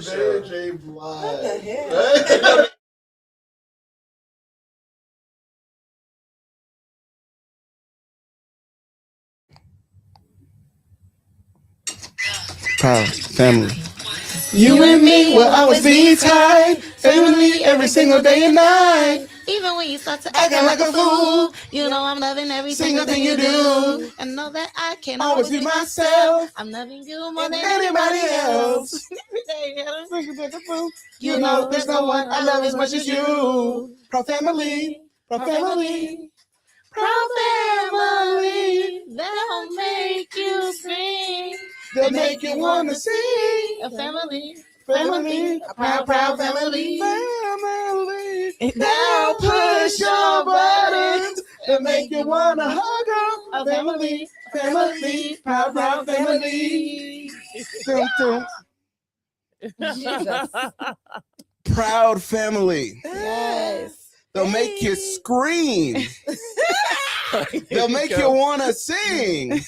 Mary J. Blige. What the hell? Proud family. You and me will always be tied. Family every single day and night. Even when you start to Acting like a fool, you know I'm loving every single single thing thing you do. And know that I can Always be myself. I'm loving you more And than anybody anybody else. else. You know there's no one I love as much as you. Proud family. Proud family. Proud family, they'll make you sing. They'll make you want to sing. A family, Family. a proud family. Family. They'll Push your buttons and make you want to hug them. A family, Family. Proud family. Dum, dum. Jesus. Proud family. Yes. They'll make you scream. They'll make you want to sing.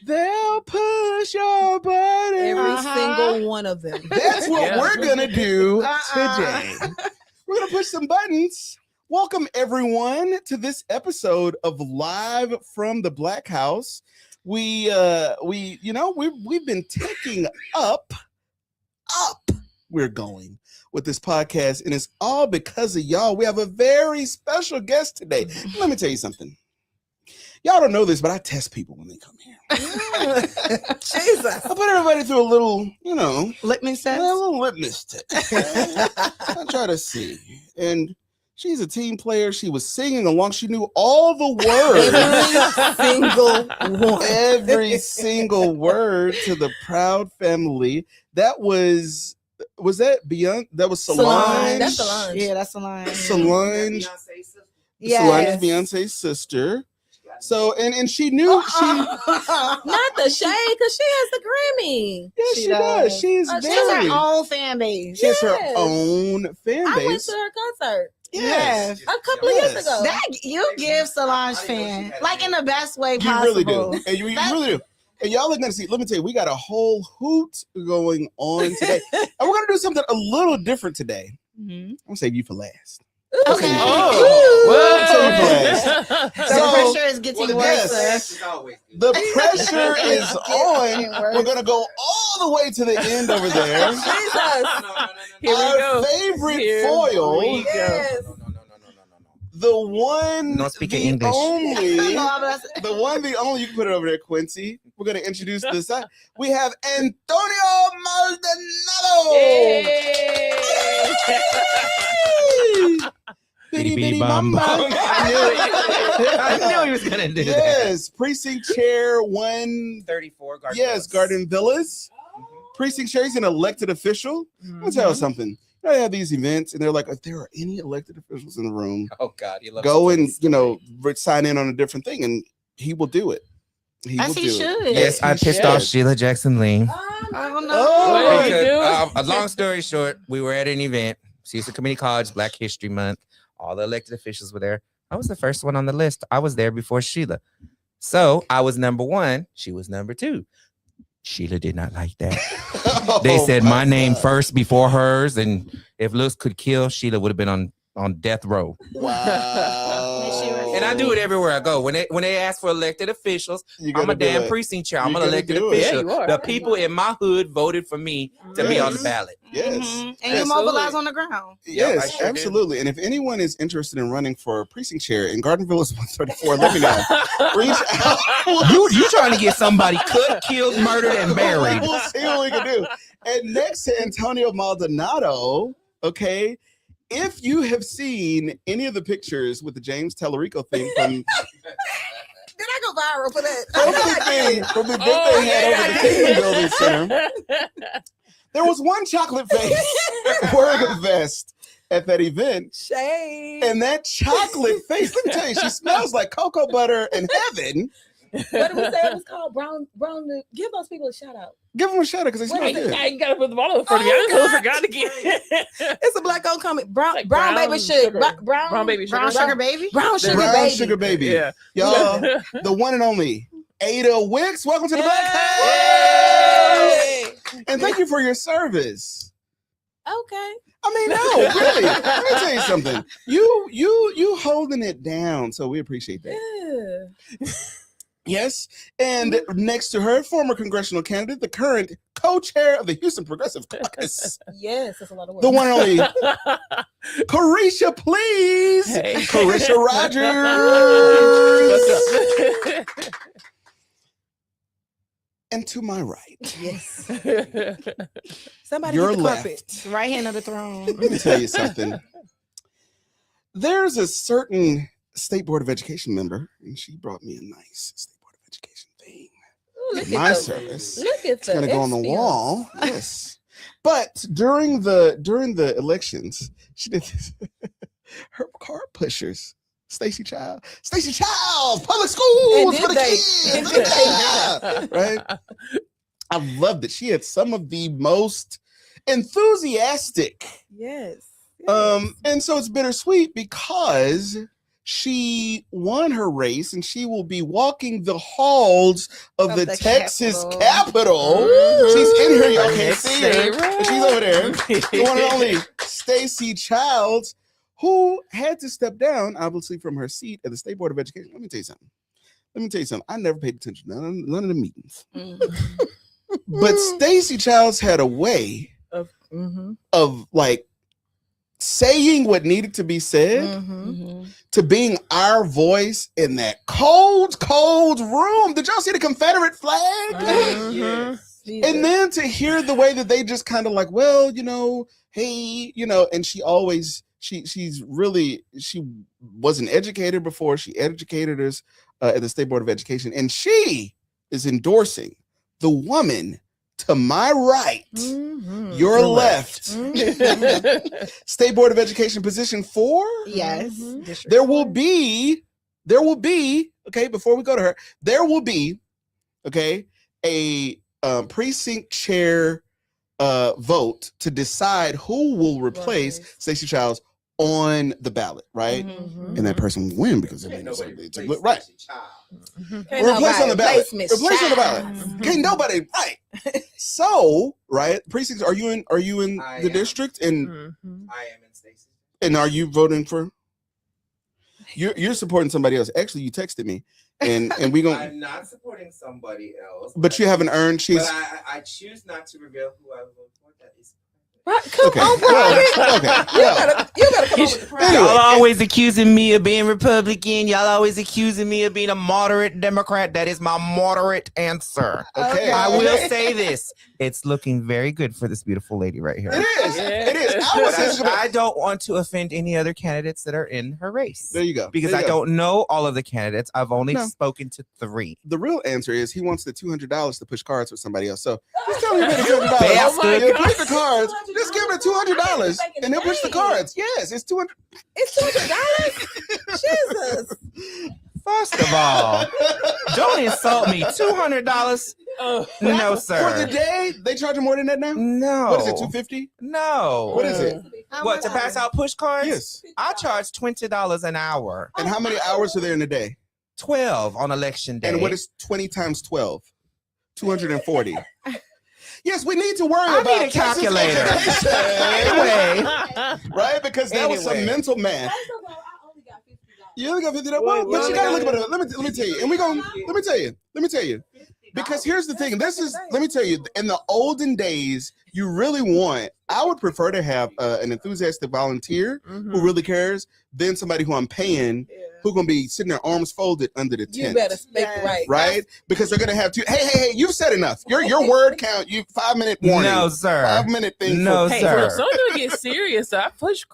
They'll push your buttons. Every single one of them. That's what we're going to do today. Uh-uh. We're going to push some buttons. Welcome, everyone, to this episode of Live from the Black House. We've been taking up. We're going with this podcast, and it's all because of y'all. We have a very special guest today. Let me tell you something. Y'all don't know this, but I test people when they come here. Jesus. I put everybody through a little, Litmus a test. little litmus test. I try to see. And she's a team player. She was singing along. She knew all the words. Every single one. Every single word to the Proud family. That was that Beyonce? That was Solange. That's Solange. Yeah, that's Solange. Solange. Yes. Solange is Beyonce's sister. So and she knew she. Not the shade, because she has the Grammy. Yes, she does. She's She She has very. her own fan base. She has her Yes. own fan I went base. to her concert Yes. a couple of years ago. That you give Solange fan, like in the best way You possible. really do. And you really do. And y'all are gonna see. Let me tell you, we got a whole hoot going on today, and we're gonna do something a little different today. Mhm. I'm gonna save you for last. Okay. Oh. The So, pressure is getting yes. worse. The pressure is on. worse. We're gonna go all the way to the end over there. Jesus. Here we Our go. favorite Here foil, we go. Yes. the one, No speaking the English. only, No, but the one, the only. You can put it over there, Quincy. We're gonna introduce this side. We have Antonio Maldonado. Bitty bitty mama. I knew he was gonna do that. Yes, precinct chair 134. 34 Yes, Garden Villas. Precinct chair. He's an elected official. I'm gonna tell you something. They have these events, and they're like, if there are any elected officials in the room, Oh God, you love go and sign in on a different thing, and he will do it. He As will he do should. it. Yes, I he pissed should. off Sheila Jackson Lee. I don't know. Oh, What did you do? A long story short, we were at an event, Cecil Community College, Black History Month. All the elected officials were there. I was the first one on the list. I was there before Sheila. So I was number one. She was number two. Sheila did not like that. They Oh, said my name God. first before hers. And if looks could kill, Sheila would have been on death row. Wow. And I do it everywhere I go. When they ask for elected officials, You I'm gotta a do damn it. precinct chair. I'm You an gotta elected do it. official. Yeah, you are. The people in my hood voted for me to be on the Yes. ballot. Yes. Mhm. And Yes. you mobilize on the ground. Yep, I Yes, sure did. absolutely. And if anyone is interested in running for a precinct chair in Garden Villas 134, let me know. Reach out. You trying to get somebody cut, killed, murdered, and buried. We'll see what we can do. And next to Antonio Maldonado, okay, if you have seen any of the pictures with the James Tellerico thing from Did I go viral for that? from the event they had over the Kingdom Building Center, there was one chocolate face wearing a vest at that event. Shade. And that chocolate face, let me tell you, she smells like cocoa butter in heaven. What did we say it was called? Brown. Give those people a shout out. Give them a shout out because they smell Wait, good. I ain't gotta put the bottle in front of me. Oh, I just God. forgot again. It's a black old comic. Brown Like brown baby brown sugar. sugar. Brown Brown baby sugar. Brown sugar baby. Brown sugar Brown baby. sugar baby. Yeah. Y'all, the one and only Ada Wicks. Welcome to the Black House. Hey. And thank you for your service. Okay. I mean, no, really. Let me tell you something. You holding it down, so we appreciate that. Yeah. Yes. And next to her, former congressional candidate, the current co-chair of the Houston Progressive Caucus, Yes, that's a lot of work. the one and only Carisha, please. Hey. Carisha Rogers. What's up? And to my right, Yes. Somebody Your hit the left. carpet. Right hand of the throne. let me tell you something. There's a certain State Board of Education member, and she brought me a nice State Board of Education thing. Ooh, look For my at the, service. Look at It's gonna go on the wall. Yes. But during the elections, she did this. Her card pushers. Stacey Childs, public schools for the kids. Yeah. Right? I loved it. She had some of the most enthusiastic. Yes. And so it's bittersweet because she won her race and she will be walking the halls of the Texas Capitol. She's in here, y'all can't see her, but she's over there. The one and only Stacey Childs, who had to step down, obviously, from her seat at the State Board of Education. Let me tell you something. I never paid attention to none of the meetings. But Stacey Childs had a way of like saying what needed to be said, to being our voice in that cold room. Did y'all see the Confederate flag? Yes. And then to hear the way that they just kind of like, well, hey, and she always, she was an educator before. She educated us at the State Board of Education, and she is endorsing the woman to my right, your left, State Board of Education position 4. Yes. There will be, okay, before we go to her, there will be, okay, a precinct chair vote to decide who will replace Stacey Childs on the ballot, right? And that person will win because right. Replace on the ballot. Replace on the ballot. Can't nobody, right? So, right, precincts. Are you in the district? And I am in Stacey. And are you voting for? You're supporting somebody else. Actually, you texted me, and we gonna. I'm not supporting somebody else. But you haven't earned. She's. But I choose not to reveal who I vote for. That is. Right, come on, Okay. You gotta come up with the prize. Y'all always accusing me of being Republican. Y'all always accusing me of being a moderate Democrat. That is my moderate answer. Okay. I will say this. It's looking very good for this beautiful lady right here. It is. Yeah. It is. I don't want to offend any other candidates that are in her race. There you go. Because There you I go. don't know all of the candidates. I've only No. spoken to 3. The real answer is he wants the $200 to push cards with somebody else. So just tell him you pay the $200. Bastard. He'll push the cards. Just give him the $200 and he'll push the cards. Yes, it's $200. It's $200. Jesus. First of all, don't insult me. $200? No, For sir. the day, they charge him more than that now? No. What is it, $250? No. What is it? What, to pass out push cards? Yes. I charge $20 an hour. And how many hours are there in a day? 12 on election day. And what is 20 times 12? 240. Yes, we need to worry I about need a Texas calculator. education. Anyway. Right? Because that was some Anyway. mental math. I only got $50. You only got $50. Well, but you gotta look at it. Let me tell you. And let me tell you. Because here's the thing. Let me tell you, in the olden days, you really want, I would prefer to have an enthusiastic volunteer who really cares than somebody who I'm paying who gonna be sitting there arms folded under the tent. You better speak right. Right? Because they're gonna have to, hey, you've said enough. Your word count, 5-minute warning. No, sir. 5-minute thing. No, for, Hey, sir. for something to get serious, I push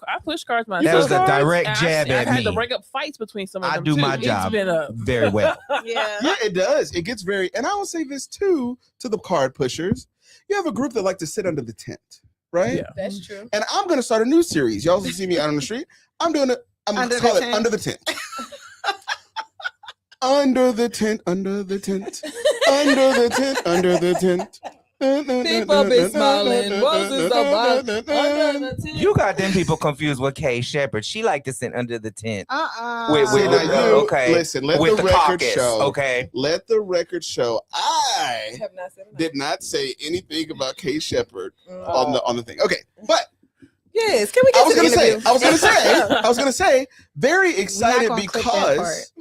cards myself. That was a direct And jab I've at had to me. break up fights between some of I them. do too. my It's job been a very well. Yeah. Yeah, it does. It gets very, and I will say this too to the card pushers. You have a group that like to sit under the tent, right? Yeah. That's true. And I'm gonna start a new series. Y'all see me out on the street. I'm doing it. I'm gonna Under call the it tent. Under the Tent. Under the tent, under the tent, under the tent, under the tent. People be smiling, roses are white under the tent. You got them people confused with Kay Shepherd. She like to sit under the tent. Uh-uh. See, now you- okay. Listen, let with the the record caucus. show. Okay. Let the record show. I Have not said enough. did not say anything about Kay Shepherd Mm. on the thing. Okay, but Yes, can we get I was to the gonna say, interview? I was gonna say, very excited gonna clip that part. because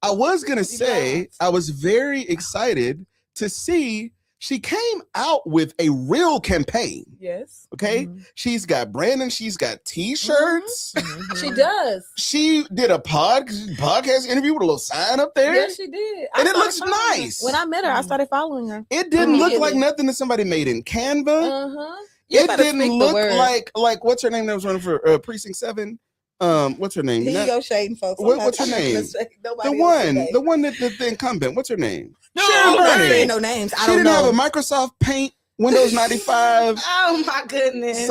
I was gonna say I was very excited to see she came out with a real campaign. Yes, Okay, she's got Brandon. She's got T-shirts. she does. She did a podcast interview with a little sign up there, Yes, she did. and I it looks started following her. nice. When I met her, I started following her. It didn't look like Immediately. nothing that somebody made in Canva. You It better didn't speak the look word. like what's her name that was running for Precinct 7? What's her name? Here you Not- go shading folks. What's her name? the one that the incumbent. What's her name? Sharon I Bernie. ain't no names. I She don't didn't have a know. Microsoft Paint, Windows 95. Oh my goodness.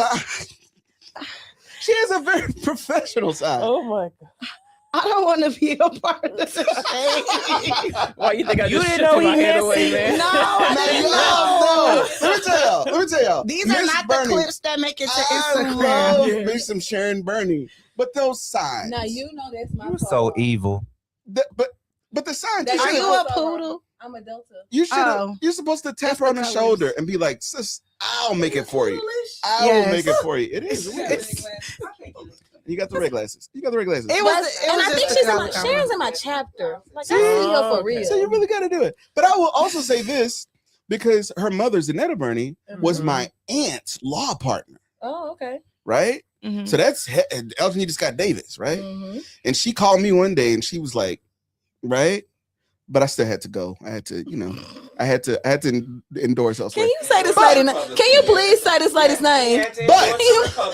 She has a very professional side. Oh my god! I don't want to be a part of this shade. Why you think I You just didn't know shifted my he head had away, seen- man? No, I Now, didn't y'all know. know. Let me tell y'all. These are Miss not Bernie, the clips that make it to I Instagram. love Yeah. me some Sharon Bernie, but those signs. Now you know that's my You're fault. so evil. But the signs. That- You Are should you have. a poodle? I'm a Delta. You should. Oh. You're supposed to tap Just her on the the colors. shoulder and be like, "Sis, I'll make it for you. I will Yes. make it for you." It is. It is. You got the red glasses. You got the red glasses. It was, it and was I think just she's the in my color Sharon's combo. in my chapter. Like I See? see her Oh, for okay. real. So you really got to do it. But I will also say this because her mother, Zanetta Bernie, was Mhm. my aunt's law partner, Oh, okay. right? Mhm. So that's Elton E. Scott Davis, right? Mhm. And she called me one day and she was like, right? But I still had to go. I had to, I had to endorse elsewhere. Can you say this lady? Can you please say this lady's name? But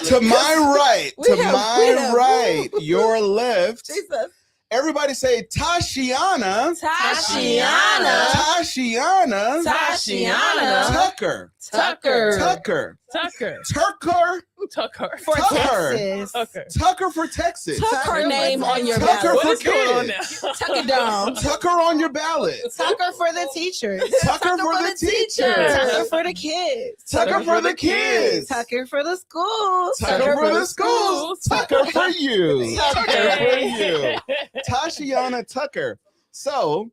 to my right, We to have- my we have- right, your left, Jesus. everybody say Tashiana. Tashiana. Tashiana. Tashiana. Tucker. Tucker. Tucker. Tucker. Tucker. Tucker. For Tucker. Texas. Tucker. Tucker for Texas. Tuck her name on your Tucker ballot. for What is going on kids. now? Tuck it down. Tucker on your ballot. Tucker for the teachers. Tucker for the teachers. Tucker for the kids. Tucker for the kids. Tucker for the schools. Tucker for the schools. Tucker for you. Tucker for you. Tashiana Tucker. So,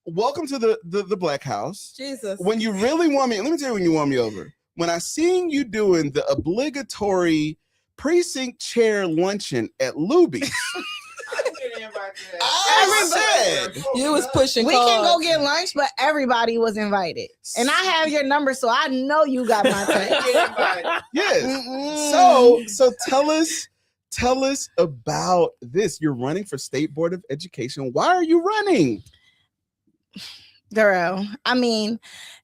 welcome to the Black House. Jesus. When you really want me, let me tell you when you won me over. When I seen you doing the obligatory precinct chair luncheon at Luby's, I said, You was pushing. We can go cards. get lunch, but everybody was invited. And I have your number, so I know you got my text. yes. Mm-mm. So tell us about this. You're running for State Board of Education. Why are you running? Girl, I mean,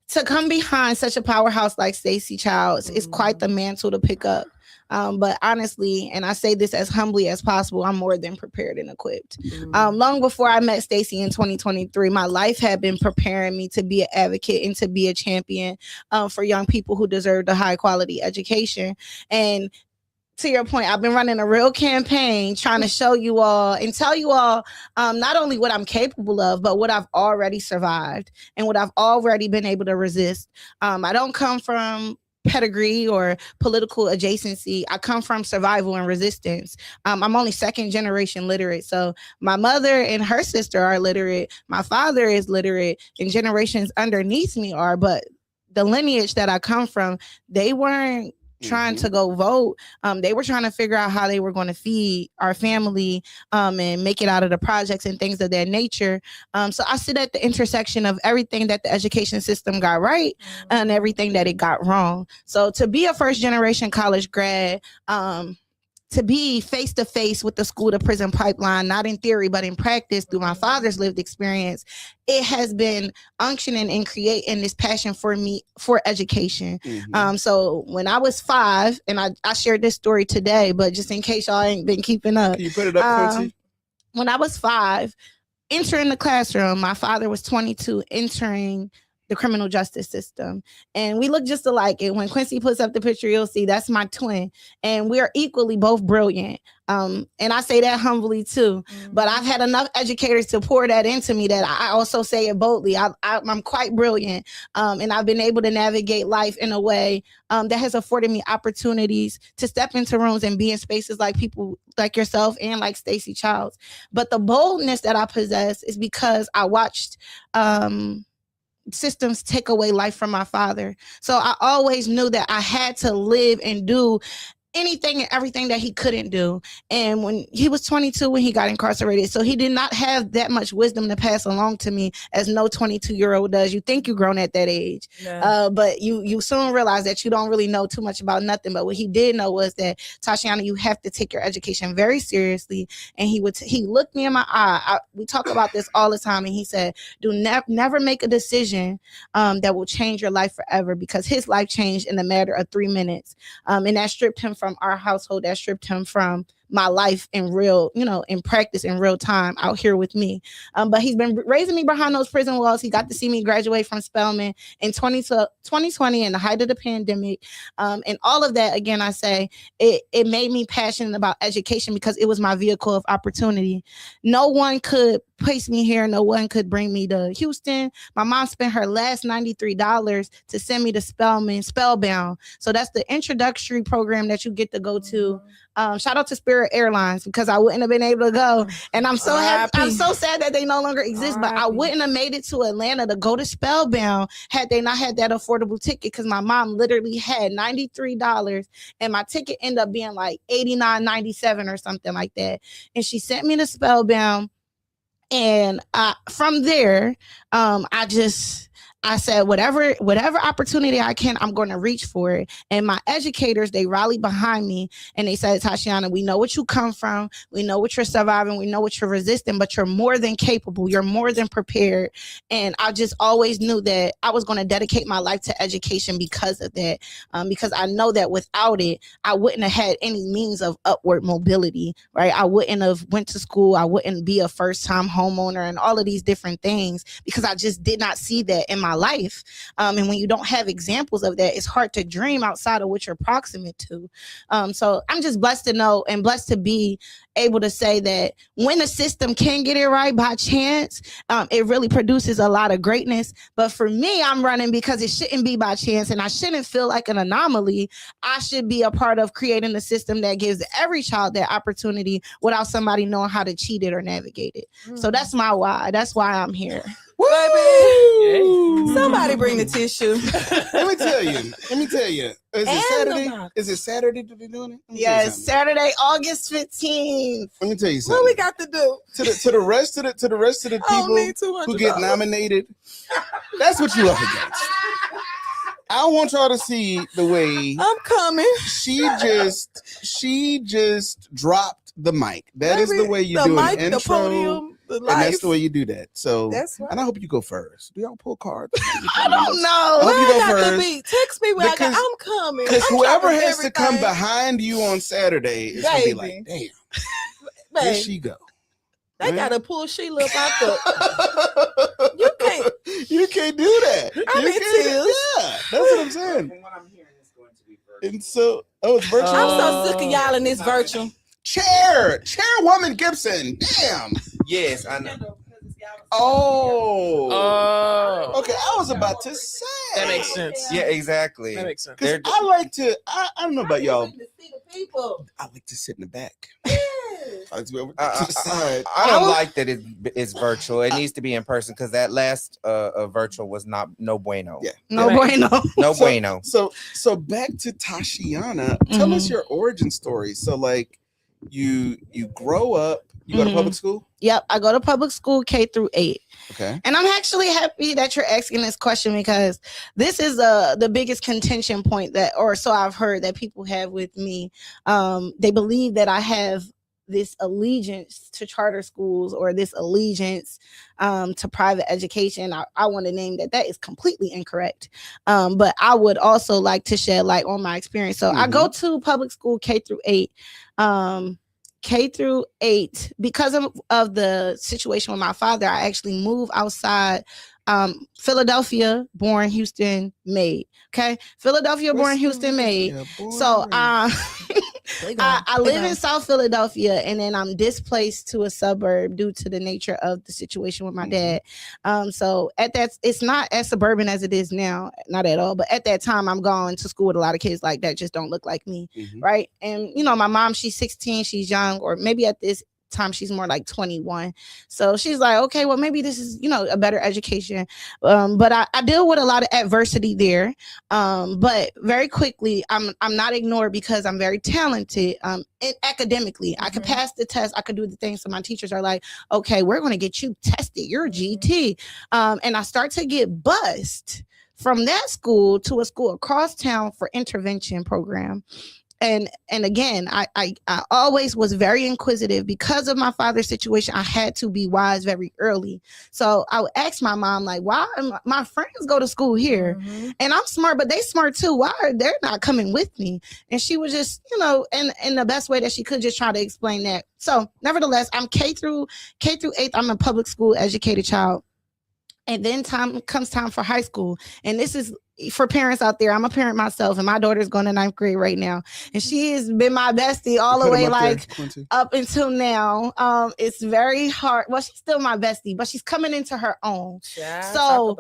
to come behind such a powerhouse like Stacey Childs is quite the mantle to pick up. But honestly, and I say this as humbly as possible, I'm more than prepared and equipped. Long before I met Stacey in 2023, my life had been preparing me to be an advocate and to be a champion for young people who deserve a high quality education. And to your point, I've been running a real campaign trying to show you all and tell you all not only what I'm capable of, but what I've already survived and what I've already been able to resist. I don't come from pedigree or political adjacency. I come from survival and resistance. I'm only second generation literate. So my mother and her sister are literate. My father is literate and generations underneath me are, but the lineage that I come from, they weren't trying to go vote. They were trying to figure out how they were going to feed our family and make it out of the projects and things of that nature. So I sit at the intersection of everything that the education system got right and everything that it got wrong. So to be a first generation college grad, to be face to face with the school to prison pipeline, not in theory, but in practice through my father's lived experience, it has been unctioning and creating this passion for me for education. So when I was 5, and I shared this story today, but just in case y'all ain't been keeping up. Can you put it up, Quincy? When I was 5, entering the classroom, my father was 22, entering the criminal justice system. And we look just alike. And when Quincy puts up the picture, you'll see that's my twin. And we're equally both brilliant. And I say that humbly too. But I've had enough educators to pour that into me that I also say it boldly. I'm quite brilliant. And I've been able to navigate life in a way that has afforded me opportunities to step into rooms and be in spaces like people like yourself and like Stacey Childs. But the boldness that I possess is because I watched systems take away life from my father. So I always knew that I had to live and do anything and everything that he couldn't do. And when he was 22 when he got incarcerated, so he did not have that much wisdom to pass along to me as no 22-year-old does. You think you're grown at that age, but you soon realize that you don't really know too much about nothing. But what he did know was that, Tashiana, you have to take your education very seriously. And he looked me in my eye. We talk about this all the time, and he said, "Do never make a decision that will change your life forever," because his life changed in a matter of 3 minutes, and that stripped him from our household, that stripped him from my life in real, in practice, in real time out here with me. But he's been raising me behind those prison walls. He got to see me graduate from Spelman in 2020 in the height of the pandemic. And all of that, again, I say, it made me passionate about education because it was my vehicle of opportunity. No one could place me here. No one could bring me to Houston. My mom spent her last $93 to send me to Spelman, Spellbound. So that's the introductory program that you get to go to. Shout out to Spirit Airlines, because I wouldn't have been able to go. And I'm so happy. I'm so sad that they no longer exist, but I wouldn't have made it to Atlanta to go to Spellbound had they not had that affordable ticket, because my mom literally had $93 and my ticket ended up being like $89.97 or something like that. And she sent me to Spellbound. And from there, I said, whatever opportunity I can, I'm going to reach for it. And my educators, they rallied behind me and they said, "Tashiana, we know what you come from. We know what you're surviving. We know what you're resisting, but you're more than capable. You're more than prepared." And I just always knew that I was going to dedicate my life to education because of that. Because I know that without it, I wouldn't have had any means of upward mobility, right? I wouldn't have went to school. I wouldn't be a first-time homeowner and all of these different things, because I just did not see that in my life. And when you don't have examples of that, it's hard to dream outside of what you're proximate to. So I'm just blessed to know and blessed to be able to say that when the system can get it right by chance, it really produces a lot of greatness. But for me, I'm running because it shouldn't be by chance, and I shouldn't feel like an anomaly. I should be a part of creating a system that gives every child that opportunity without somebody knowing how to cheat it or navigate it. So that's my why. That's why I'm here. Baby, somebody bring the tissue. Let me tell you. Is it Saturday to be doing it? Yes, Saturday, August 15th. Let me tell you something. What we got to do? To the rest of the people who get nominated, that's what you up against. I want y'all to see the way I'm coming. She just dropped the mic. That is the way you do an intro. The podium. And that's the way you do that. So, that's right. And I hope you go first. Do y'all pull cards? I don't know. I hope you go first. Text me when I'm coming. Because whoever has to come behind you on Saturday is going to be like, damn, here she go. They gotta pull Sheila up out the. You can't do that. I'm in tears. Yeah, that's what I'm saying. From what I'm hearing, it's going to be virtual. And so, it's virtual. I'm so sick of y'all in this virtual. Chairwoman Gibson. Damn. Yes, I know. Oh. Okay, I was about to say. That makes sense. Yeah, exactly. That makes sense. Because I like to, I don't know about y'all. I like to sit in the back. I like to be over to the side. I don't like that it's virtual. It needs to be in person, because that last virtual was no bueno. Yeah. No bueno. No bueno. So back to Tashiana. Tell us your origin story. So like you grow up, you go to public school? Yep, I go to public school K through 8. Okay. And I'm actually happy that you're asking this question, because this is the biggest contention point so I've heard that people have with me. They believe that I have this allegiance to charter schools or this allegiance to private education. I want to name that is completely incorrect. But I would also like to shed light on my experience. So I go to public school K through 8. K through 8, because of the situation with my father, I actually moved outside Philadelphia born, Houston made. Okay, Philadelphia born, Houston made. So I live in South Philadelphia, and then I'm displaced to a suburb due to the nature of the situation with my dad. So at that, it's not as suburban as it is now, not at all. But at that time, I'm going to school with a lot of kids like that just don't look like me, right? And you know, my mom, she's 16, she's young, or maybe at this time she's more like 21. So she's like, okay, well, maybe this is, you know, a better education. But I deal with a lot of adversity there. But very quickly, I'm not ignored because I'm very talented academically. I could pass the test. I could do the things. So my teachers are like, okay, we're going to get you tested. You're a GT. And I start to get bussed from that school to a school across town for intervention program. And again, I always was very inquisitive because of my father's situation. I had to be wise very early. So I would ask my mom, like, why my friends go to school here and I'm smart, but they smart too. Why are they not coming with me? And she was just, you know, in the best way that she could, just try to explain that. So nevertheless, I'm K through 8th. I'm a public school educated child. And then comes time for high school. And this is for parents out there. I'm a parent myself, and my daughter's going to 9th grade right now. And she has been my bestie all the way, like, up until now. It's very hard. Well, she's still my bestie, but she's coming into her own. Yeah, so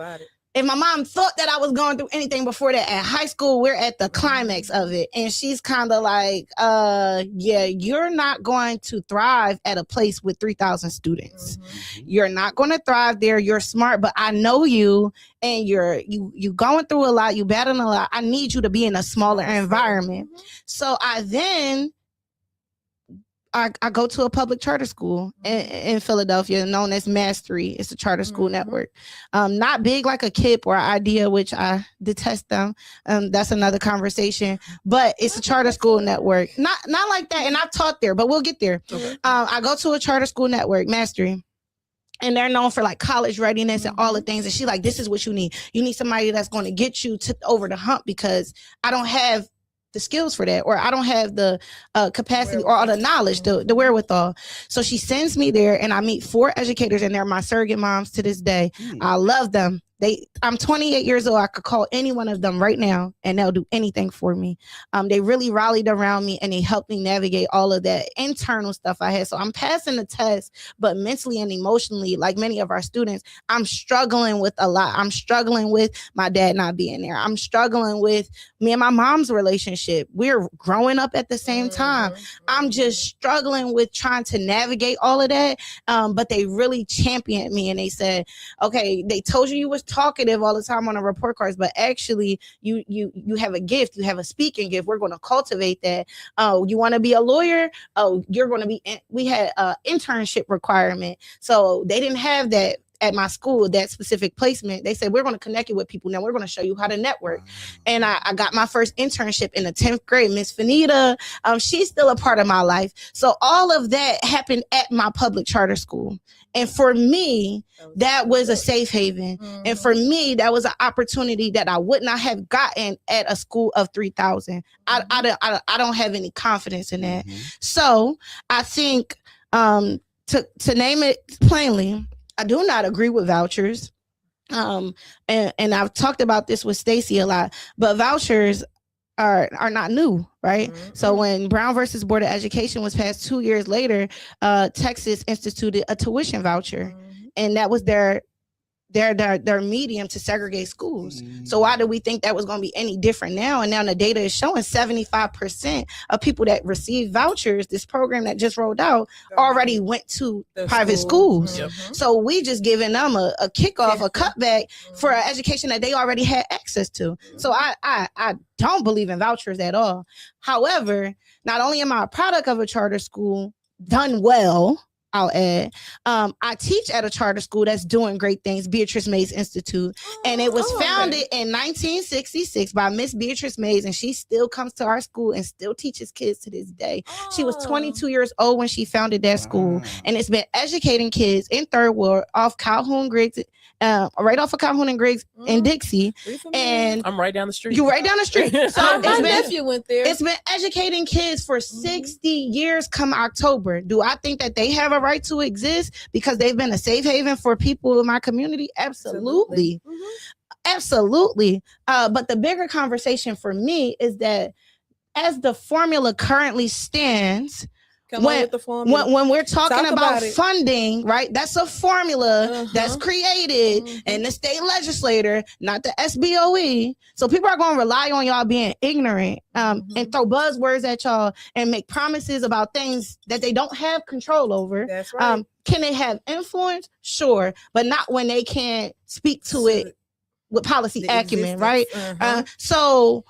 if my mom thought that I was going through anything before that, at high school, we're at the climax of it. And she's kind of like, yeah, you're not going to thrive at a place with 3,000 students. You're not going to thrive there. You're smart, but I know you, and you going through a lot. You battling a lot. I need you to be in a smaller environment. So I go to a public charter school in Philadelphia known as Mastery. It's a charter school network. Not big like a KIPP or IDEA, which I detest them. That's another conversation. But it's a charter school network. Not like that. And I've taught there, but we'll get there. I go to a charter school network, Mastery. And they're known for like college readiness and all the things. And she's like, this is what you need. You need somebody that's going to get you over the hump, because I don't have the skills for that, or I don't have the capacity or all the knowledge, the wherewithal. So she sends me there, and I meet 4 educators, and they're my surrogate moms to this day. I love them. I'm 28 years old. I could call any one of them right now and they'll do anything for me. They really rallied around me, and they helped me navigate all of that internal stuff I had. So I'm passing the test, but mentally and emotionally, like many of our students, I'm struggling with a lot. I'm struggling with my dad not being there. I'm struggling with me and my mom's relationship. We're growing up at the same time. I'm just struggling with trying to navigate all of that. But they really championed me, and they said, okay, they told you was talkative all the time on the report cards, but actually you have a gift. You have a speaking gift. We're going to cultivate that. Oh, you want to be a lawyer? Oh, you're going to be. We had an internship requirement, so they didn't have that at my school, that specific placement. They said, we're going to connect you with people. Now we're going to show you how to network. And I got my first internship in the 10th grade. Miss Fanita, she's still a part of my life. So all of that happened at my public charter school. And for me, that was a safe haven. And for me, that was an opportunity that I would not have gotten at a school of 3,000. I don't have any confidence in that. So I think to name it plainly, I do not agree with vouchers. And I've talked about this with Stacey a lot, but vouchers are not new, right? So when Brown versus Board of Education was passed 2 years later, Texas instituted a tuition voucher, and that was their medium to segregate schools. So why do we think that was going to be any different now? And now the data is showing 75% of people that receive vouchers, this program that just rolled out, already went to private schools. So we just giving them a kickoff, a cutback for an education that they already had access to. So I don't believe in vouchers at all. However, not only am I a product of a charter school done well, I'll add, I teach at a charter school that's doing great things, Beatrice Mays Institute, and it was founded in 1966 by Miss Beatrice Mays, and she still comes to our school and still teaches kids to this day. She was 22 years old when she founded that school, and it's been educating kids in Third Ward off Calhoun Griggs right off of Calhoun and Griggs in Dixie. And I'm right down the street. you right down the street. So My nephew went there. it's been educating kids for 60 years come October. Do I think that they have a right to exist because they've been a safe haven for people in my community? Absolutely. Absolutely. But the bigger conversation for me is that as the formula currently stands, Come on with the formula. when we're talking Talk about about it. funding, right? That's a formula that's created in the state legislature, not the SBOE. So people are going to rely on y'all being ignorant and throw buzzwords at y'all and make promises about things that they don't have control over. That's right. Can they have influence? Sure, but not when they can't speak to it with policy The acumen, existence. right? So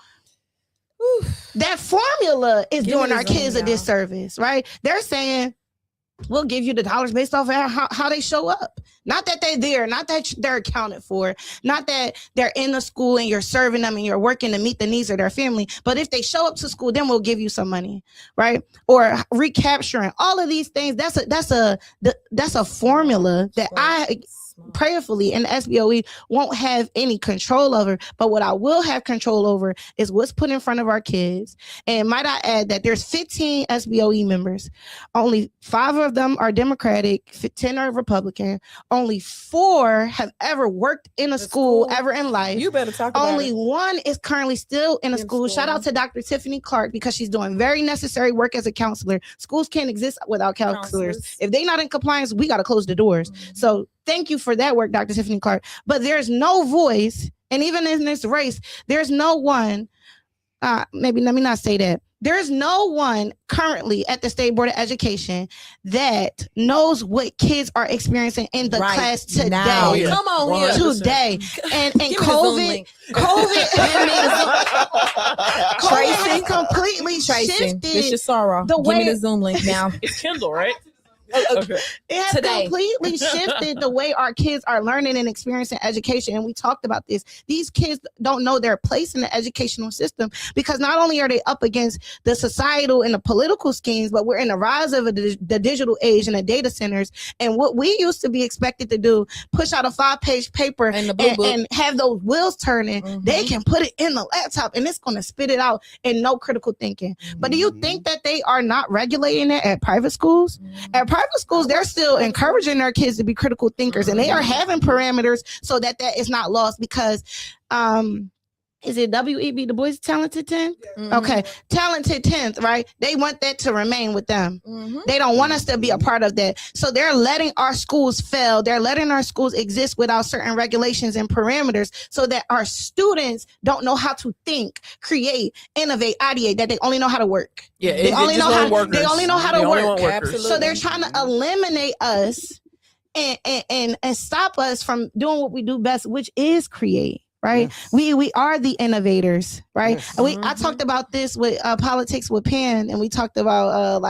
that formula is Give doing me our the zone, kids a y'all. disservice, right? They're saying we'll give you the dollars based off of how they show up. Not that they're there, not that they're accounted for, not that they're in the school and you're serving them and you're working to meet the needs of their family. But if they show up to school, then we'll give you some money, right? Or recapturing all of these things. That's a formula that I prayerfully and the SBOE won't have any control over. But what I will have control over is what's put in front of our kids. And might I add that there's 15 SBOE members. Only 5 of them are Democratic, 10 are Republican. Only 4 have ever worked in a school ever in life. You better talk about Only it. 1 is currently still in a In school. Shout school. out to Dr. Tiffany Clark because she's doing very necessary work as a counselor. Schools can't exist without counselors. If they're not in compliance, we got to close the doors. So thank you for that work, Dr. Tiffany Clark. But there's no voice, and even in this race, there's no one. Maybe let me not say that. There's no one currently at the State Board of Education that knows what kids are experiencing in the class today. now. Oh, yeah. Come on here. 100%. Today and Give me the Zoom COVID link. COVID has completely Tracy, shifted. this your sorrow. the Give way- me the Zoom link now. It's Kindle, right? Okay. Okay. It has Today. completely shifted the way our kids are learning and experiencing education. And we talked about this. These kids don't know their place in the educational system because not only are they up against the societal and the political schemes, but we're in the rise of the digital age and the data centers. And what we used to be expected to do, push out a 5-page paper And the blue book. and have those wheels turning, they can put it in the laptop and it's going to spit it out and no critical thinking. But do you think that they are not regulating it at private schools? At private schools, they're still encouraging their kids to be critical thinkers, and they are having parameters so that is not lost. Because is it W.E.B. Du Bois Talented 10? Okay, Talented 10th, right? They want that to remain with them. They don't want us to be a part of that. So they're letting our schools fail. They're letting our schools exist without certain regulations and parameters so that our students don't know how to think, create, innovate, ideate, that they only know how to work. Yeah, They only know how to They only work. want workers. Absolutely. So they're trying to eliminate us and stop us from doing what we do best, which is create. Right, we are the innovators, right? Yes. I talked about this with politics with Penn, and we talked about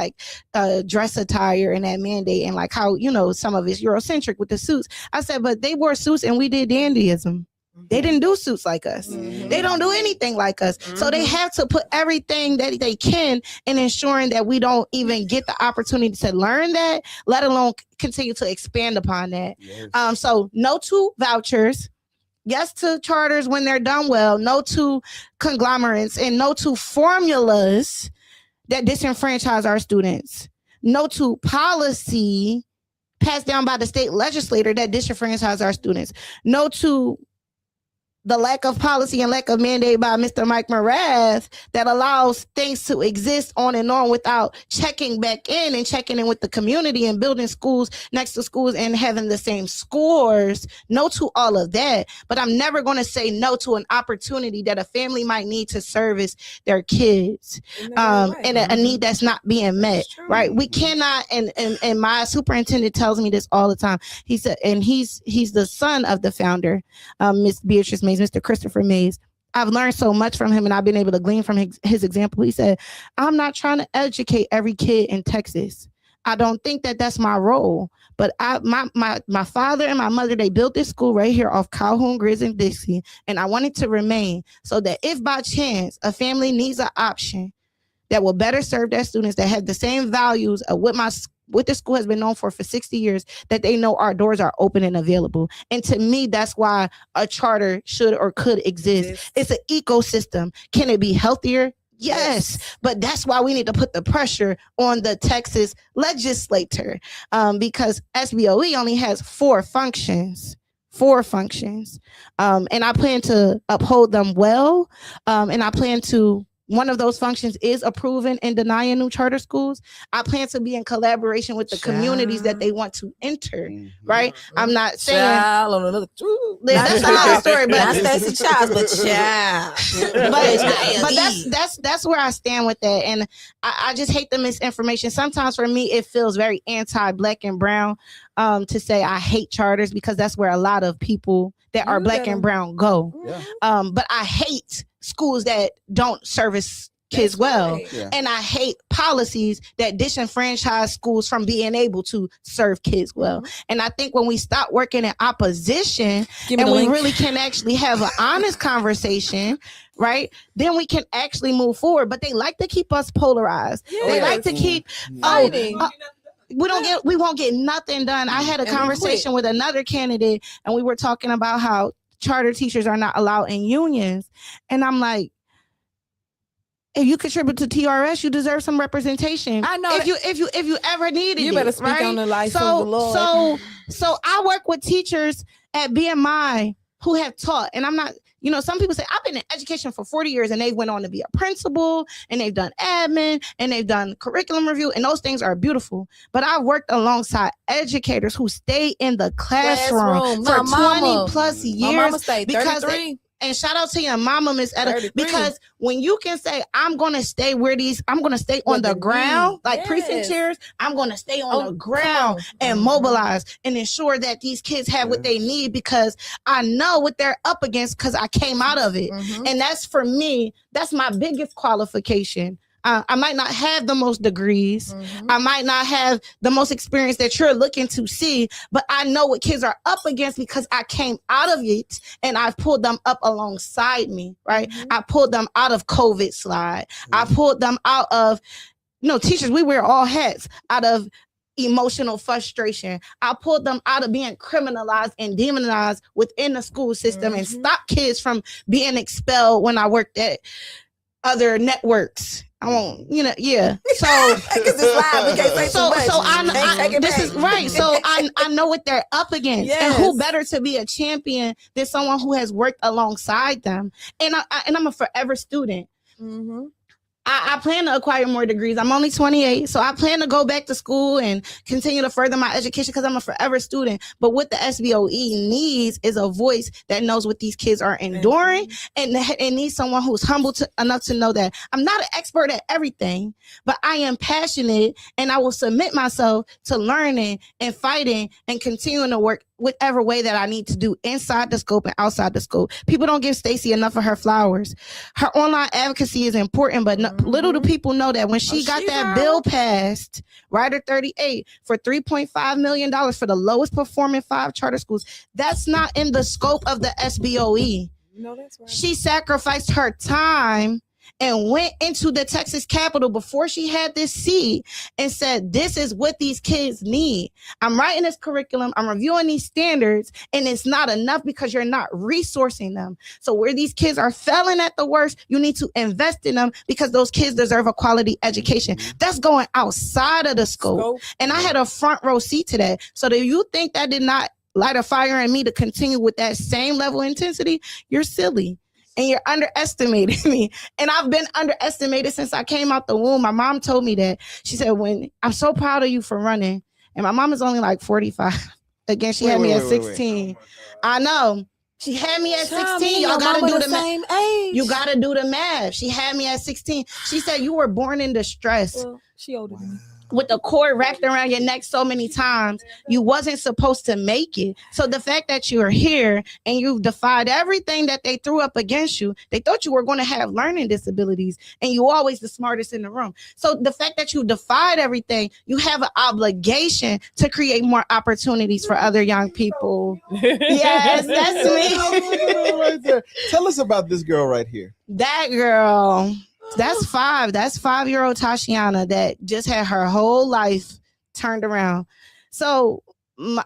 dress attire and that mandate, and like how some of it's Eurocentric with the suits. I said, but they wore suits and we did dandyism. They didn't do suits like us. They don't do anything like us. So they have to put everything that they can in ensuring that we don't even get the opportunity to learn that, let alone continue to expand upon that. Yes. So no to vouchers. Yes to charters when they're done well, no to conglomerates, and no to formulas that disenfranchise our students. No to policy passed down by the state legislator that disenfranchise our students. No to the lack of policy and lack of mandate by Mr. Mike Morath that allows things to exist on and on without checking back in and checking in with the community and building schools next to schools and having the same scores. No to all of that. But I'm never going to say no to an opportunity that a family might need to service their kids and a need that's not being met. Right? We cannot, and my superintendent tells me this all the time. He said, and he's the son of the founder, Miss Beatrice Mays, Mr. Christopher Mays. I've learned so much from him, and I've been able to glean from his example. He said, I'm not trying to educate every kid in Texas. I don't think that that's my role. But my father and my mother, they built this school right here off Calhoun, Griggs, and Dixie, and I want it to remain so that if by chance a family needs an option that will better serve their students, that have the same values of what what this school has been known for 60 years, that they know our doors are open and available. And to me, that's why a charter should or could exist. It's an ecosystem. Can it be healthier? Yes, but that's why we need to put the pressure on the Texas legislature, because SBOE only has 4 functions. And I plan to uphold them well. And I plan to, one of those functions is approving and denying new charter schools. I plan to be in collaboration with the communities that they want to enter, right? I'm not saying Child on another, that's another story, but not Stacey Childs, but child. but that's where I stand with that. And I just hate the misinformation. Sometimes for me, it feels very anti-black and brown to say I hate charters, because that's where a lot of people that are black and brown go. Yeah. But I hate schools that don't service kids well. Yeah. And I hate policies that disenfranchise schools from being able to serve kids well. And I think when we stop working in opposition and we really can actually have an honest conversation, right, then we can actually move forward. But they like to keep us polarized. They like to keep fighting. We won't get nothing done. I had a conversation with another candidate, and we were talking about how charter teachers are not allowed in unions. And I'm like, if you contribute to TRS, you deserve some representation. I know. If you ever needed it, You better speak on the life of the Lord. So I work with teachers at BMI who have taught, and I'm not, some people say I've been in education for 40 years and they went on to be a principal and they've done admin and they've done curriculum review, and those things are beautiful. But I worked alongside educators who stay in the classroom for 20 plus years. My mama stayed 33. And shout out to your mama, Miss Etta, because when you can say, I'm going to stay on the ground, like precinct chairs, I'm going to stay on the ground and mobilize and ensure that these kids have what they need, because I know what they're up against because I came out of it. And that's, for me, that's my biggest qualification. I might not have the most degrees. I might not have the most experience that you're looking to see, but I know what kids are up against because I came out of it and I've pulled them up alongside me, right? I pulled them out of COVID slide. I pulled them out of, teachers, we wear all hats, out of emotional frustration. I pulled them out of being criminalized and demonized within the school system and stopped kids from being expelled when I worked at other networks. I won't, So, this is right. So I know what they're up against, and who better to be a champion than someone who has worked alongside them. And I'm a forever student. I plan to acquire more degrees. I'm only 28, so I plan to go back to school and continue to further my education because I'm a forever student. But what the SBOE needs is a voice that knows what these kids are enduring, and needs someone who's humble enough to know that I'm not an expert at everything, but I am passionate, and I will submit myself to learning and fighting and continuing to work whichever way that I need to do inside the scope and outside the scope. People don't give Stacey enough of her flowers. Her online advocacy is important, but little do people know that when she got that bill passed, Rider 38, for $3.5 million for the lowest performing 5 charter schools, that's not in the scope of the SBOE. No, that's right. She sacrificed her time and went into the Texas Capitol before she had this seat and said, this is what these kids need. I'm writing this curriculum, I'm reviewing these standards, and it's not enough because you're not resourcing them. So where these kids are failing at the worst, you need to invest in them because those kids deserve a quality education. That's going outside of the scope. And I had a front row seat to that. So do you think that did not light a fire in me to continue with that same level of intensity? You're silly. And you're underestimating me. And I've been underestimated since I came out the womb. My mom told me that. She said, I'm so proud of you for running. And my mom is only like 45. Again, she had me at 16. I know. She had me at 16. Y'all gotta do the math. You gotta do the math. She had me at 16. She said, you were born in distress. Well, she older than me. With the cord wrapped around your neck so many times, you wasn't supposed to make it. So the fact that you're here and you've defied everything that they threw up against you, they thought you were going to have learning disabilities, and you always the smartest in the room. So the fact that you defied everything, you have an obligation to create more opportunities for other young people. Yes, that's me. Right there. Tell us about this girl right here. That girl. That's 5. That's 5-year-old Tashiana that just had her whole life turned around. So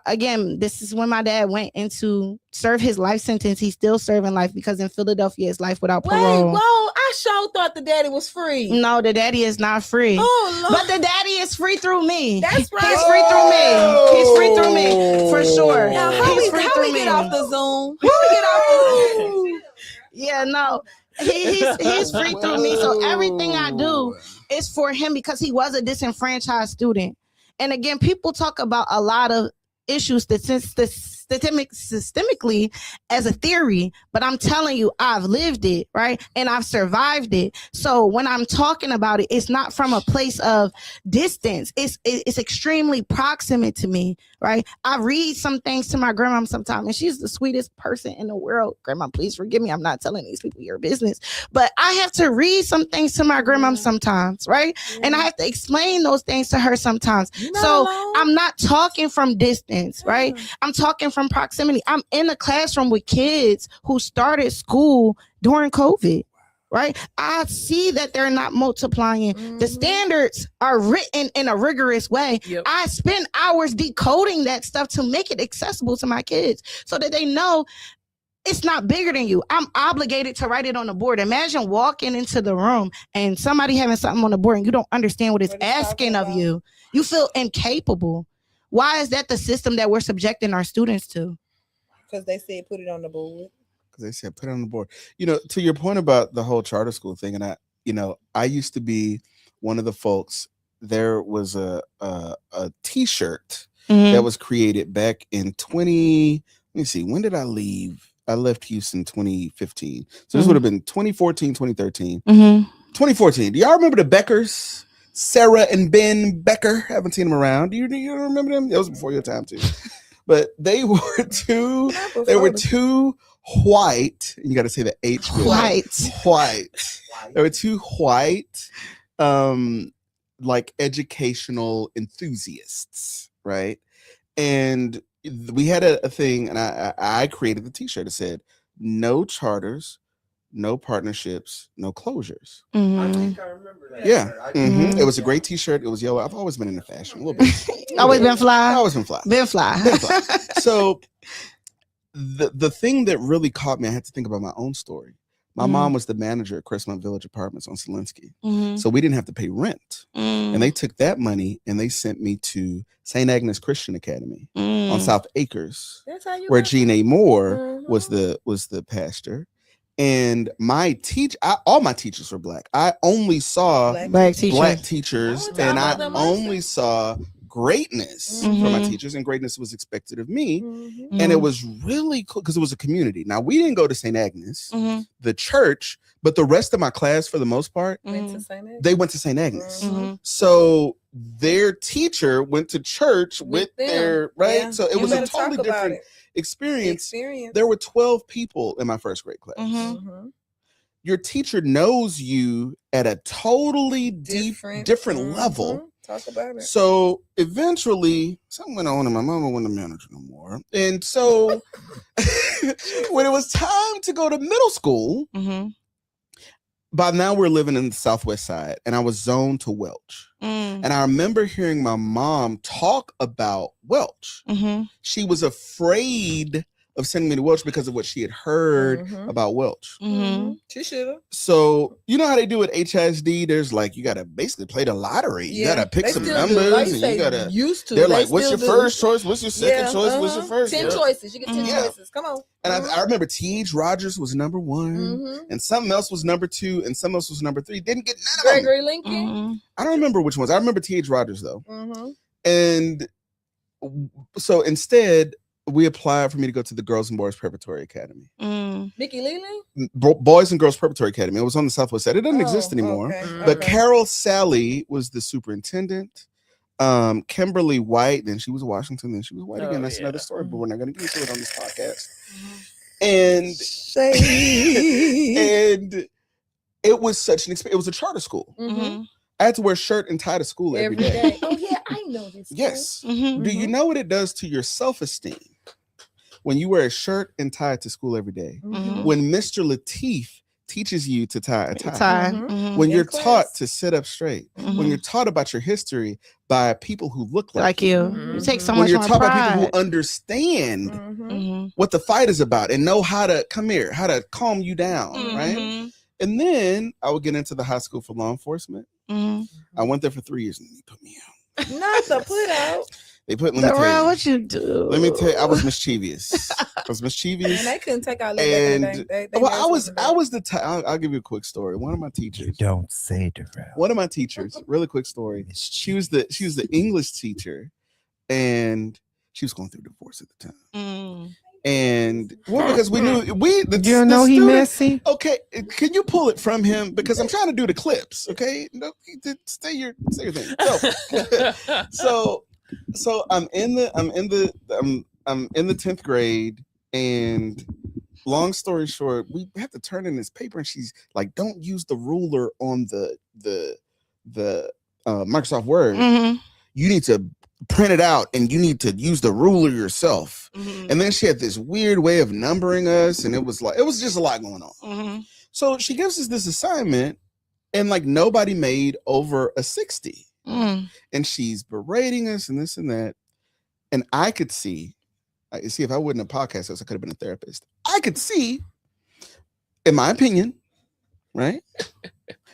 again, this is when my dad went into serve his life sentence. He's still serving life because in Philadelphia it's life without Wait, parole. whoa! I sure thought the daddy was free. No, the daddy is not free. Oh, Lord. But the daddy is free through me. That's right. He's free through me. He's free through me for sure. Now, how He's we, free how through we get me. off the Zoom? How we get off the Zoom? Yeah, no. He's free through me. So everything I do is for him because he was a disenfranchised student. And again, people talk about a lot of issues that systemically as a theory, but I'm telling you, I've lived it, right? And I've survived it. So when I'm talking about it, it's not from a place of distance. It's extremely proximate to me, right? I read some things to my grandma sometimes, and she's the sweetest person in the world. Grandma, please forgive me. I'm not telling these people your business, but I have to read some things to my grandma sometimes, right? And I have to explain those things to her sometimes. So I'm not talking from distance, right? I'm talking from proximity. I'm in a classroom with kids who started school during COVID, right? I see that they're not multiplying. The standards are written in a rigorous way. Yep. I spend hours decoding that stuff to make it accessible to my kids so that they know it's not bigger than you. I'm obligated to write it on the board. Imagine walking into the room and somebody having something on the board and you don't understand what it's asking of you. You feel incapable. Why is that the system that we're subjecting our students to? Because they said put it on the board. Because they said put it on the board. You know, to your point about the whole charter school thing, and I used to be one of the folks. There was a T-shirt that was created back in 20. Let me see. When did I leave? I left Houston 2015. So this would have been 2014, 2013. 2014. Do y'all remember the Beckers? Sarah and Ben Becker. Haven't seen them around. Do you remember them? That was before your time too. But they were two. They were two white. You got to say the H. White. There were two white, like educational enthusiasts, right? And we had a thing, and I created the T-shirt. It said, "No charters, no partnerships, no closures." I think I remember that. Yeah. It was a great T-shirt. It was yellow. I've always been into fashion a little bit. Always been fly. Always been fly. Been fly. So the thing that really caught me, I had to think about my own story. My mom was the manager at Crestmont Village Apartments on Selinsky. So we didn't have to pay rent. And they took that money and they sent me to St. Agnes Christian Academy on South Acres, where Gene A. Moore was the pastor. And my all my teachers were black. I only saw black teachers, and I only saw greatness from my teachers, and greatness was expected of me. And it was really cool because it was a community. Now, we didn't go to St. Agnes, the church, but the rest of my class, for the most part, they went to St. Agnes. So their teacher went to church with their, right? Yeah. So it was a totally different experience. There were 12 people in my first grade class. Your teacher knows you at a totally different level. Talk about it. So eventually something went on and my mama wasn't the manager no more. And so when it was time to go to middle school, by now we're living in the Southwest Side, and I was zoned to Welch. And I remember hearing my mom talk about Welch. She was afraid of sending me to Welch because of what she had heard about Welch. She should have. So you know how they do at HISD? There's like, you got to basically play the lottery. You got to pick some numbers. And you got to, they're like, what's your first choice? What's your second choice? What's your first? 10 choices. You get 10 choices. Come on. And I remember T.H. Rogers was number 1, and something else was number 2, and something else was number 3. Didn't get none of them. Gregory Lincoln. I don't remember which ones. I remember T.H. Rogers though. And so instead, we applied for me to go to the Girls and Boys Preparatory Academy. Nikki Leland? Boys and Girls Preparatory Academy. It was on the Southwest Side. It doesn't exist anymore. But Carol Sally was the superintendent. Kimberly White, then she was Washington, then she was white again. That's another story, but we're not going to get into it on this podcast. And and it was such an experience. It was a charter school. I had to wear shirt and tie to school every day. Oh yeah, I know this. Yes. Do you know what it does to your self-esteem when you wear a shirt and tie to school every day? When Mr. Lateef teaches you to tie a tie. Tie. Mhm. Mhm. When In you're class. taught to sit up straight, when Mhm. you're taught about your history by people who look like, Like you. Mhm. You take so when much you're more taught by pride. people who understand Mhm. Mhm. what the fight is about and know how to come here, how to calm you down, right? Mhm. And then I would get into the high school for law enforcement. Mhm. I went there for 3 years and they put me out. Not the put out. They put, let me tell Darrell, you, what you do? let me tell you, I was mischievous. I was mischievous. And they couldn't take out that And back in the day. They well, never I was supposed to do the type. I'll give you a quick story. One of my teachers, Don't say Darrell. one of my teachers, really quick story. She was the English teacher, and she was going through divorce at the time. Mm. And well, because we knew the You know he student- messy. Okay, can you pull it from him because I'm trying to do the clips. Okay, no, stay your thing. So I'm in the 10th grade, and long story short, we have to turn in this paper, and she's like, "Don't use the ruler on the Microsoft Word. Mhm. You need to print it out, and you need to use the ruler yourself." Mhm. And then she had this weird way of numbering us, and it was just a lot going on. Mhm. So she gives us this assignment, and like nobody made over a 60. Mm. And she's berating us and this and that. And I could see, if I wasn't a podcast host, I could have been a therapist. I could see, in my opinion, right? There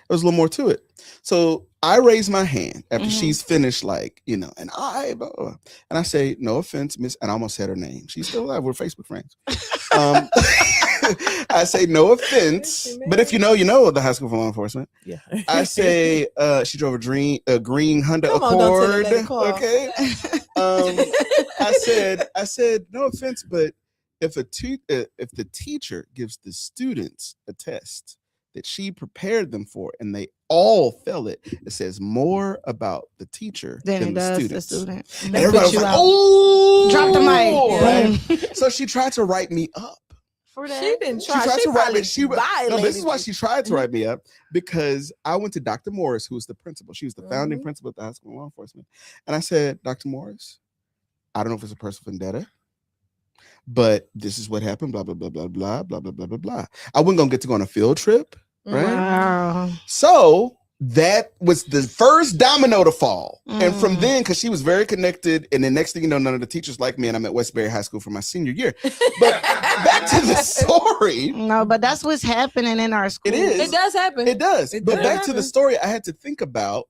was a little more to it. So I raise my hand after Mhm. she's finished, like, and blah, blah. And I say, "No offense, Miss," and I almost said her name. She's still alive. We're Facebook friends. I say, "No offense," but if you know the high school for law enforcement. Yeah. I say she drove a green Honda Come on, don't tell her Accord. that car. Okay. I said, "No offense, but if the teacher gives the students a test that she prepared them for and they all fail it, it says more about the teacher Then than it the does the students." student. And They everybody put was you like, out. "Oh, Drop the mic. right? Yeah. So she tried to write me up. For She didn't She try. tried She to write probably me. No, this is why she tried to write me up, because I went to Dr. Morris, who was the principal. She was the founding Mhm. principal at the high school of law enforcement. And I said, "Dr. Morris, I don't know if it's a personal vendetta, but this is what happened, blah, blah, blah, blah, blah, blah, blah, blah, blah, blah. I wasn't going to get to go on a field trip, right? Wow. So that was the first domino to fall. And from Mm. then, because she was very connected, and the next thing you know, none of the teachers liked me, and I'm at Westbury High School for my senior year. But back to the story. No, but that's what's happening in our school. It is. It does happen. It does. It But does back to the happen. story, I had to think about,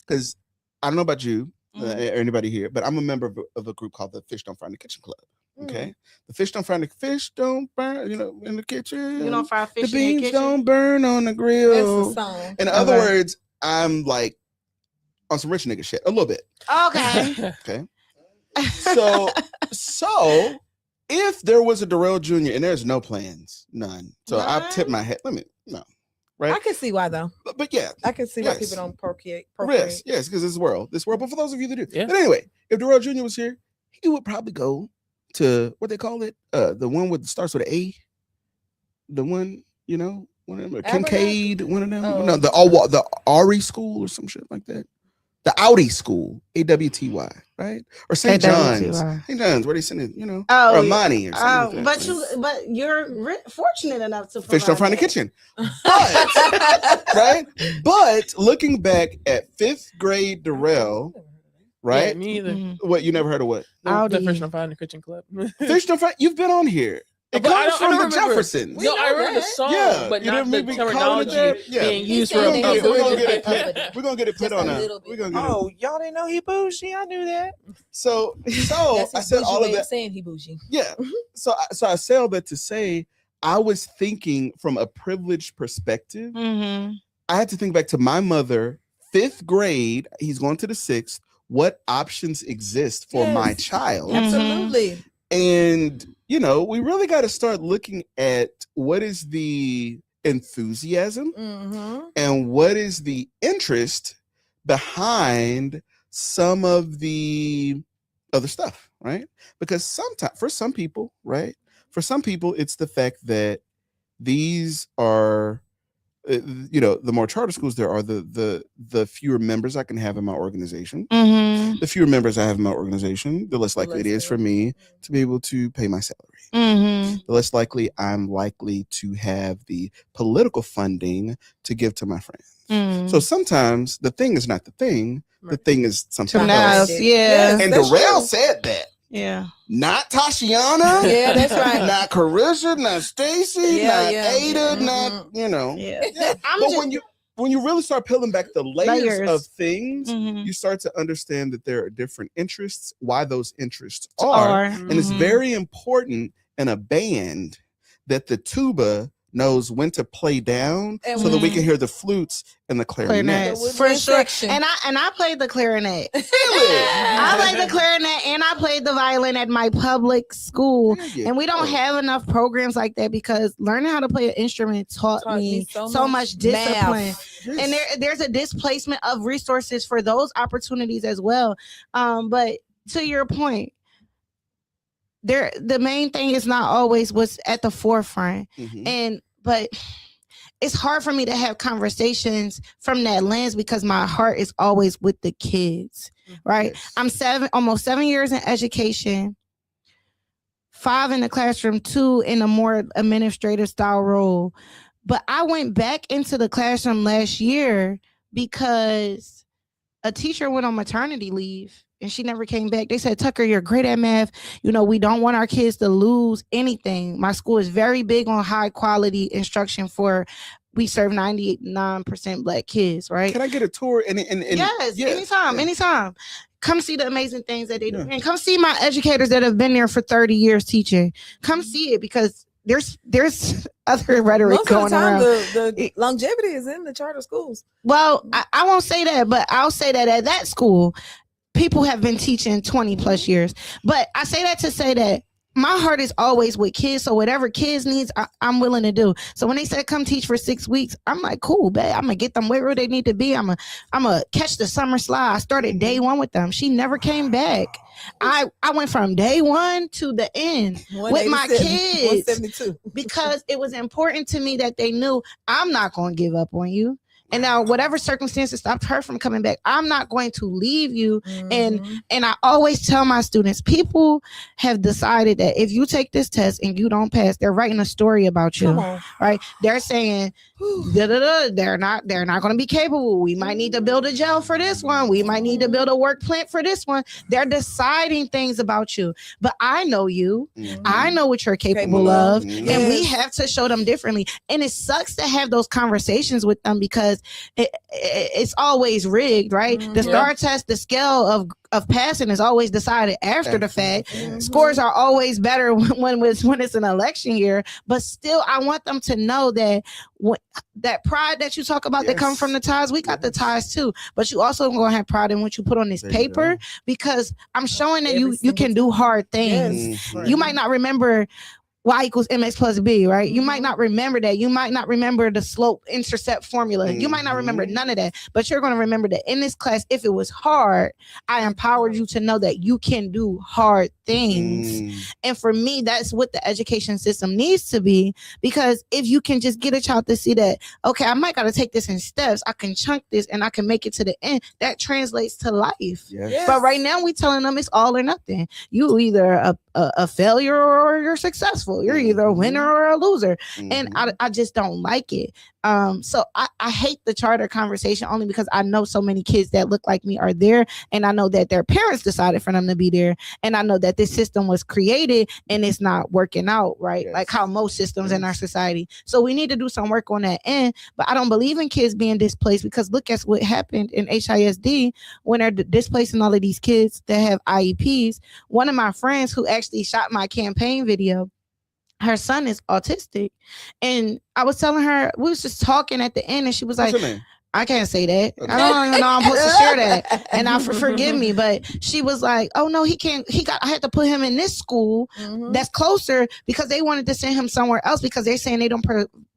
because I don't know about you or Mhm. anybody here, but I'm a member of a group called the Fish Don't Fry in the Kitchen Club. Mm. Okay. The fish don't burn in the kitchen. You don't fry the fish in your beans kitchen. don't burn on the That's grill. a song. In other Okay. words, I'm like on some rich nigga shit a little bit. Okay. So if there was a Darrell Jr. and there's no plans, none. So I tip my head. No. Right. I can see why though. But yeah, I can see why Yes. people don't procreate. yes, because this world. But for those of you that do. Yeah. But anyway, if Darrell Jr. was here, he would probably go to what they call it, the one with starts with an A, the one, one of them, Kincaid, one of them. Oh. No, the Ari school or some shit like that. The Audi school, AWTY, right? Or St. John's. AWTY. St. John's, where they send it, Oh, or Amani or something. like that. but you're fortunate enough to Fish don't fry in the provide kitchen. But right? But looking back at 5th grade Darrell, Yeah, right? me either. that. Mhm. What, you never heard of what? The Audi. Fish and Fire in the Kitchen Club. Fish don't fry. You've been on here. It But I comes don't from the remember. Jeffersons. We No, know I remember the that. song, Yeah, but you not didn't the maybe call it terminology that? Yeah. being used He for said a that Okay, he we're gonna was get a it. little bit. We're gonna get it put Just on a a. little bit. We're gonna get it. Oh, y'all didn't know he bougie? I knew that. So That's I his said bougie all way of that. saying he bougie. Yeah. So I say all that to say I was thinking from a privileged perspective. Mhm. I had to think back to my mother, 5th grade. He's going to the 6th. What options exist for my Yes. child? Yeah. Absolutely. And we really got to start looking at what is the enthusiasm Mm-hmm. and what is the interest behind some of the other stuff, right? Because sometimes for some people, it's the fact that these are the more charter schools there are, the fewer members I can have in my organization. Mhm. The fewer members I have in my organization, the less likely it is for me to be able to pay my salary. Mhm. the less likely I'm likely to have the political funding to give to my friends. Mm. So sometimes the thing is not the thing. The Right. thing is something Something else. else. Yes, Yeah. And that's Darrell true. said that. Yeah. Not Tashiana. Yeah, that's right. Not Carissa, not Stacy, Yeah, not yeah. Ada, Mhm. not, you know. Yeah. Yeah. I'm But just, when you really start peeling back the layers Layers. of things, Mhm. you start to understand that there are different interests, why those interests are. And it's Mhm. very important in a band that the tuba knows when to play down And so that we Mhm. can hear the flutes and the Clarinet. clarinets. The For woodwind sure. section. And I played the clarinet. Really? I played the clarinet and I played the violin at my public school. There you And we don't go. have enough programs like that because learning how to play an instrument taught me so much discipline. math. Yes. And there's a displacement of resources for those opportunities as well. But to your point, the main thing is not always what's at the forefront. Mhm. But it's hard for me to have conversations from that lens because my heart is always with the kids, right? Yes. I'm almost 7 years in education, 5 in the classroom, 2 in a more administrative style role. But I went back into the classroom last year because a teacher went on maternity leave and she never came back. They said, Tucker, you're great at math. You know, we don't want our kids to lose anything. My school is very big on high quality instruction we serve 99% Black kids, right? Can I get a tour? Yes, yeah, anytime, yeah. anytime. Come see the amazing things that they do. Yeah. And come see my educators that have been there for 30 years teaching. Come see it because there's other rhetoric Most of going the time, around. the longevity is in the charter schools. Well, I won't say that, but I'll say that at that school, people have been teaching 20 plus years. But I say that to say that my heart is always with kids. So whatever kids needs, I'm willing to do. So when they said come teach for 6 weeks, I'm like, cool, babe. I'm gonna get them wherever they need to be. I'm gonna catch the summer slide. I started day 1 with them. She never came back. I went from day 1 to the end with my 187, kids 172. because it was important to me that they knew I'm not going to give up on you. And now whatever circumstances stopped her from coming back, I'm not going to leave you. And I always tell my students, people have decided that if you take this test and you don't pass, they're writing a story about you. Come on. Right? They're saying they're not going to be capable. We might need to build a jail for this one. We might need to build a work plant for this one. They're deciding things about you. But I know you. Mhm. I know what you're capable Capable of. of. And we Yes. have to show them differently. And it sucks to have those conversations with them because it's always rigged, right? The STAR test, the scale of passing is always decided after the fact. Yeah. Scores are always better when it's an election year, but still I want them to know that that pride that you talk about that come Yes. from the ties, we got the Yes. ties too, but you also gonna have pride in what you put on this There you paper go. because I'm showing that Every you single can do hard things. Mhm. You might not remember y equals mx plus b, right? You might Mhm. not remember that. You might not remember the slope intercept formula. You might not remember Mhm. none of that, but you're going to remember that in this class, if it was hard, I empowered you to know that you can do hard things. Mm. And for me, that's what the education system needs to be, because if you can just get a child to see that, okay, I might got to take this in steps, I can chunk this and I can make it to the end, that translates to life. Yes. Yeah. But right now we telling them it's all or nothing. You either a failure or you're successful. You're either a winner or a loser. And Mhm. I just don't like it. So I hate the charter conversation only because I know so many kids that look like me are there, and I know that their parents decided for them to be there, and I know that this system was created and it's not working out right, Yes. like how most systems in our Yes. society. So we need to do some work on that end. But I don't believe in kids being displaced because look at what happened in HISD when they're displacing all of these kids that have IEPs. One of my friends who actually shot my campaign video, her son is autistic, and I was telling her, we was just talking at the end, and she was What's like, her name? I can't say that. Okay. I don't even know I'm supposed to share that. And forgive me, but she was like, oh no, he can't. I had to put him in this school that's closer because they wanted to send him somewhere else because they're saying they don't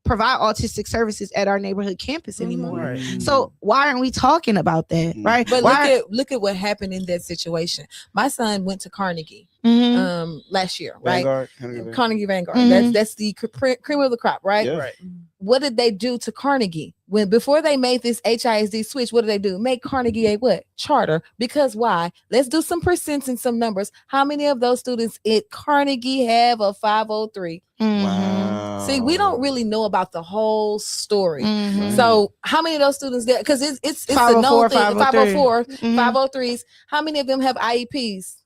provide autistic services at our neighborhood campus anymore. Right. So why aren't we talking about that, right? But Why- look at what happened in that situation. My son went to Carnegie. last year, right? Vanguard. Carnegie Vanguard. Mhm. That's the cream of the crop, right? Yeah. Right. What did they do to Carnegie before they made this HISD switch? What did they do? Make Carnegie a what? Charter. Because why? Let's do some percents and some numbers. How many of those students at Carnegie have a 503? Wow. See, we don't really know about the whole story. Mhm. So how many of those students there? Because it's a 504, known thing. 503. 504, Mhm. 503s. How many of them have IEPs?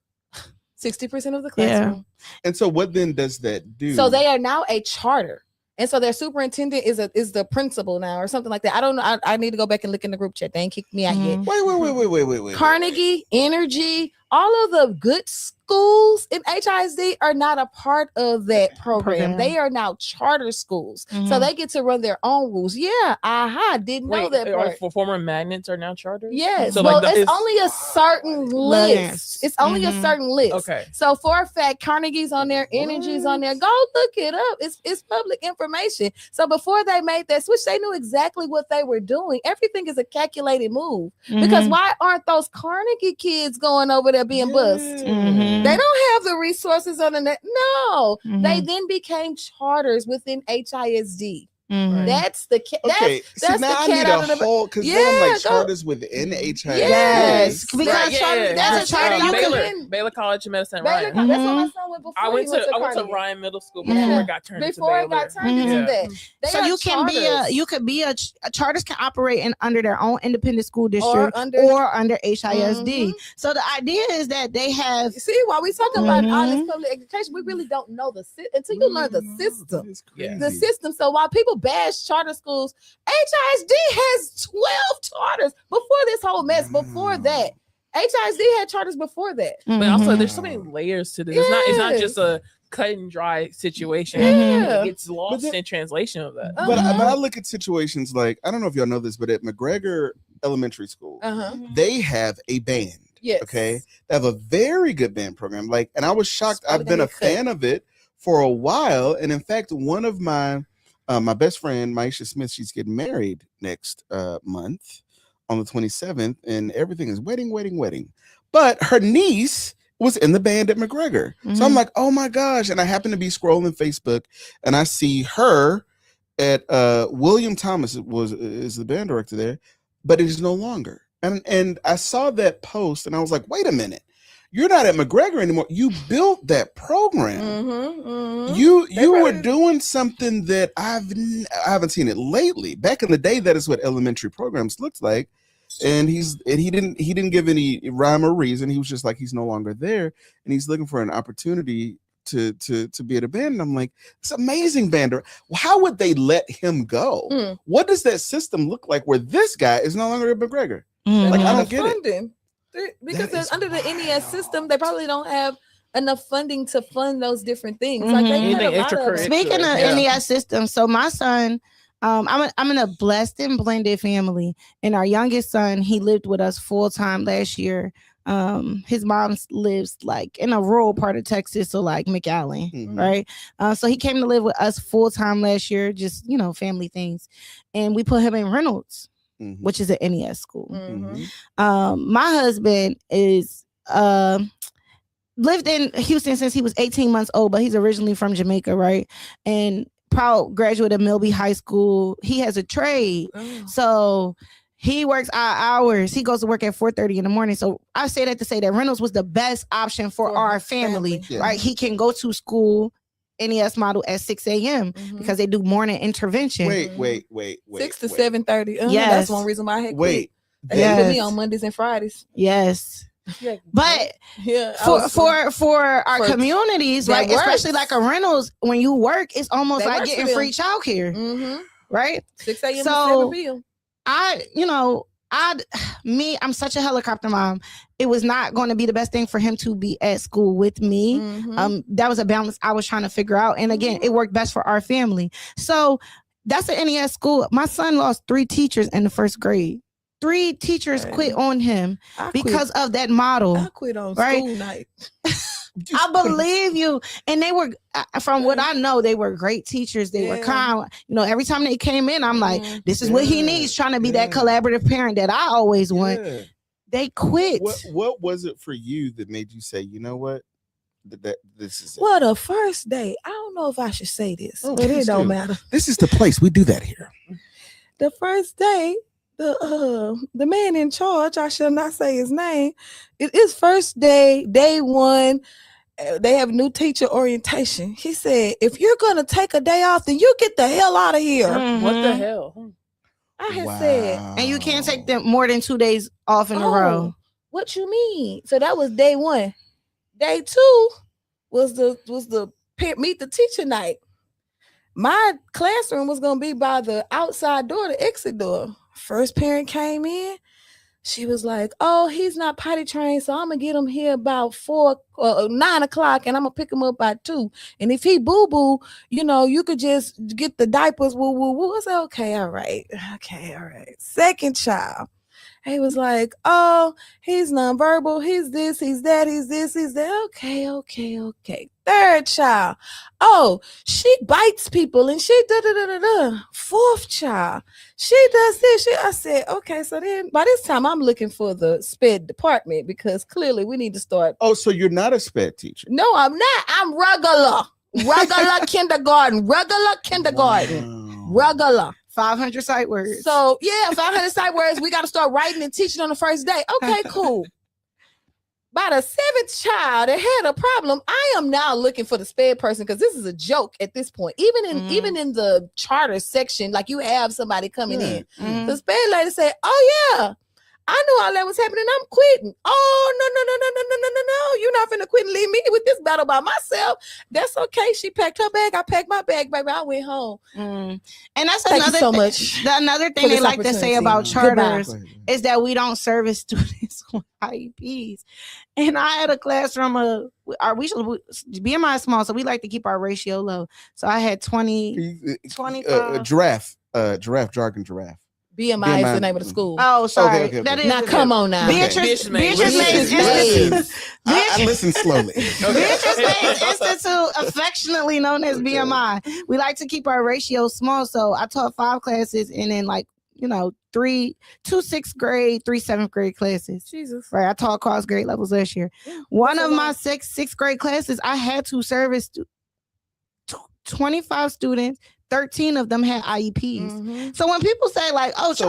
60% of the classroom. And so what then does that do? So they are now a charter. And so their superintendent is the principal now or something like that. I don't know. I need to go back and look in the group chat. They ain't kicked me out yet. Wait. Carnegie, Energy, all of the good schools in HISD are not a part of that program. They are now charter schools. So Mhm. they get to run their own rules. Yeah, didn't know that part. For former magnets are now chartered? Yes. So Well, like it's only a certain list. Yes. It's only a Mhm. certain list. Okay. So for a fact, Carnegie's on there, Energy's on there. Go look it up. It's public information. So before they made that switch, they knew exactly what they were doing. Everything is a calculated move. Because Mhm. why aren't those Carnegie kids going over there being bussed? Mhm. They don't have the resources on the net. No, they Mhm. then became charters within HISD. Mhm. That's the Okay, that's see, now the I cat need out a of the whole because Yeah, then like go- charters within HISD. Yes, Because Right, charter- that's a charter you can- Baylor College of Medicine, Baylor, Ryan. that's what my Mhm. son went before. I he went to Carnegie. Ryan Middle School Yeah. before it got turned Before it into Baylor. got turned into Mhm. that. They So are you can charters. charters can operate under their own independent school or district under. or under HISD. Mhm. So the idea is that they have See, while we talking about all this Mhm. public education, we really don't know until you learn the system. It's Yeah. The crazy. system. So while people bash charter schools, HISD has 12 charters before this whole mess. Before that, HISD had charters before that. But also, there's Mhm. so many layers to this. It's not Yes. just a cut and dry situation. Yeah. It gets lost then- in translation of that. But Uh-huh. I look at situations like I don't know if y'all know this, but at McGregor Elementary School, Uh-huh. they have a band. Yes. Okay, they have a very good band program. Like, and I was shocked. It's probably I've been a gonna get cut. fan of it for a while, and in fact, one of my best friend, Maisha Smith, she's getting married next month on the 27th, and everything is wedding. But her niece was in the band at McGregor, so I'm Mhm. like, oh my gosh! And I happen to be scrolling Facebook, and I see her at William Thomas is the band director there, but it is no longer. And I saw that post, and I was like, wait a minute. You're not at McGregor anymore. You built that program. Mm-hmm. You They were probably- doing something that I haven't seen it lately. Back in the day, that is what elementary programs looked like. And he didn't give any rhyme or reason. He was just like, he's no longer there, and he's looking for an opportunity to be at a band. And I'm like, it's amazing band. How would they let him go? Mm. What does that system look like where this guy is no longer at McGregor? Mhm. Like, I Not don't get it. funding. Because That they're is under the NES system, they probably don't have enough funding to fund those different things. Mhm. Like they Anything cut a lot of extracurricular. Speaking of Yeah. NES systems, so my son, I'm in a blessed and blended family, and our youngest son, he lived with us full time last year. His mom lives like in a rural part of Texas, so like McAllen, Mhm. right? So he came to live with us full time last year, just family things, and we put him in Reynolds, Mhm. which is an NES school. Mhm. My husband is lived in Houston since he was 18 months old, but he's originally from Jamaica, right? And proud graduate of Milby High School. He has a trade, Oh. so he works odd hours. He goes to work at 4:30 in the morning. So I say that to say that Reynolds was the best option for For our his family, family. Yeah. right? He can go to school NES model at 6 a.m. Mhm. because they do morning intervention. Wait. 6 to wait. 7:30. Yes. That's one reason why I had Wait. quit. They put me Yes. on Mondays and Fridays. Yes. Yeah. But Yeah. I for was- for our for- communities, that right? Especially works. like a Reynolds, when you work, it's almost That like works for getting them. free childcare, Mhm. right? 6 a.m. So- to 7 p.m. I'm such a helicopter mom. It was not going to be the best thing for him to be at school with me. Mhm. That was a balance I was trying to figure out. And again, it worked best for our family. So that's an NES school. My son lost 3 teachers in the first grade. 3 teachers quit on him I quit. because of that model. I quit on right? school night. I believe you. And they were, from what I know, they were great teachers. They were Yeah. kind. Every time they came in, I'm like, Mhm. this is what he Yeah, needs, trying to be that yeah. collaborative parent that I always want. Yeah. They quit. What was it for you that made you say, you know what? that this is it. Well, the first day, I don't know if I should say this, Oh, but please it don't do. matter. This is the place we do that here. The first day, the man in charge, I shall not say his name. It is first day, day one. They have new teacher orientation. He said, if you're gonna take a day off, then you get the hell out of here. What the Mhm. hell? I had said, And you can't take them more than 2 days off in a row. what you mean? So that was day one. Day two was the meet the teacher night. My classroom was gonna be by the outside door, the exit door. First parent came in. She was like, "Oh, he's not potty trained, so I'm gonna get him here about 9 o'clock, and I'm gonna pick him up by 2. And if he boo boo, you could just get the diapers. Woo woo woo." I said, "Okay, all right, okay, all right." Second child, he was like, "Oh, he's nonverbal. He's this, he's that, he's this, he's that." Okay, okay, okay. Third child, oh, she bites people and she da da da da da. Fourth child, she does this. I said, okay. So then by this time, I'm looking for the SPED department because clearly we need to start. Oh, so you're not a SPED teacher? No, I'm not. I'm regular kindergarten, regular kindergarten, Wow. regular. 500 sight words. So yeah, 500 sight words. We got to start writing and teaching on the first day. Okay, cool. By the 7th child that had a problem, I am now looking for the SPED person because this is a joke at this point. Even in the charter section, like you have somebody coming in. Mhm. The SPED lady said, "Oh yeah, I knew all that was happening. I'm quitting." "Oh no! You're not finna quit and leave me with this battle by myself." That's okay. She packed her bag. I packed my bag, baby. I went home. And that's Thank another you so thing. much Another for thing they this like to say opportunity. about Goodbye. charters Go ahead. is that we don't service students on IEPs. And I had a classroom of BMI is small, so we like to keep our ratio low. So I had 20. 25. Giraffe jargon. BMI is the name of the school. Oh, sorry. Okay. That is Now come on now. Beatrice Mays. Mays Institute. I listen slowly. Beatrice Mays Institute, affectionately known as BMI. We like to keep our ratio small. So I taught 5 classes and then 2 6th grade, 3 7th grade classes. Jesus. Right. I taught across grade levels last year. One of my sixth grade classes, I had to service 25 students. 13 of them had IEPs. Mm-hmm. So when people say So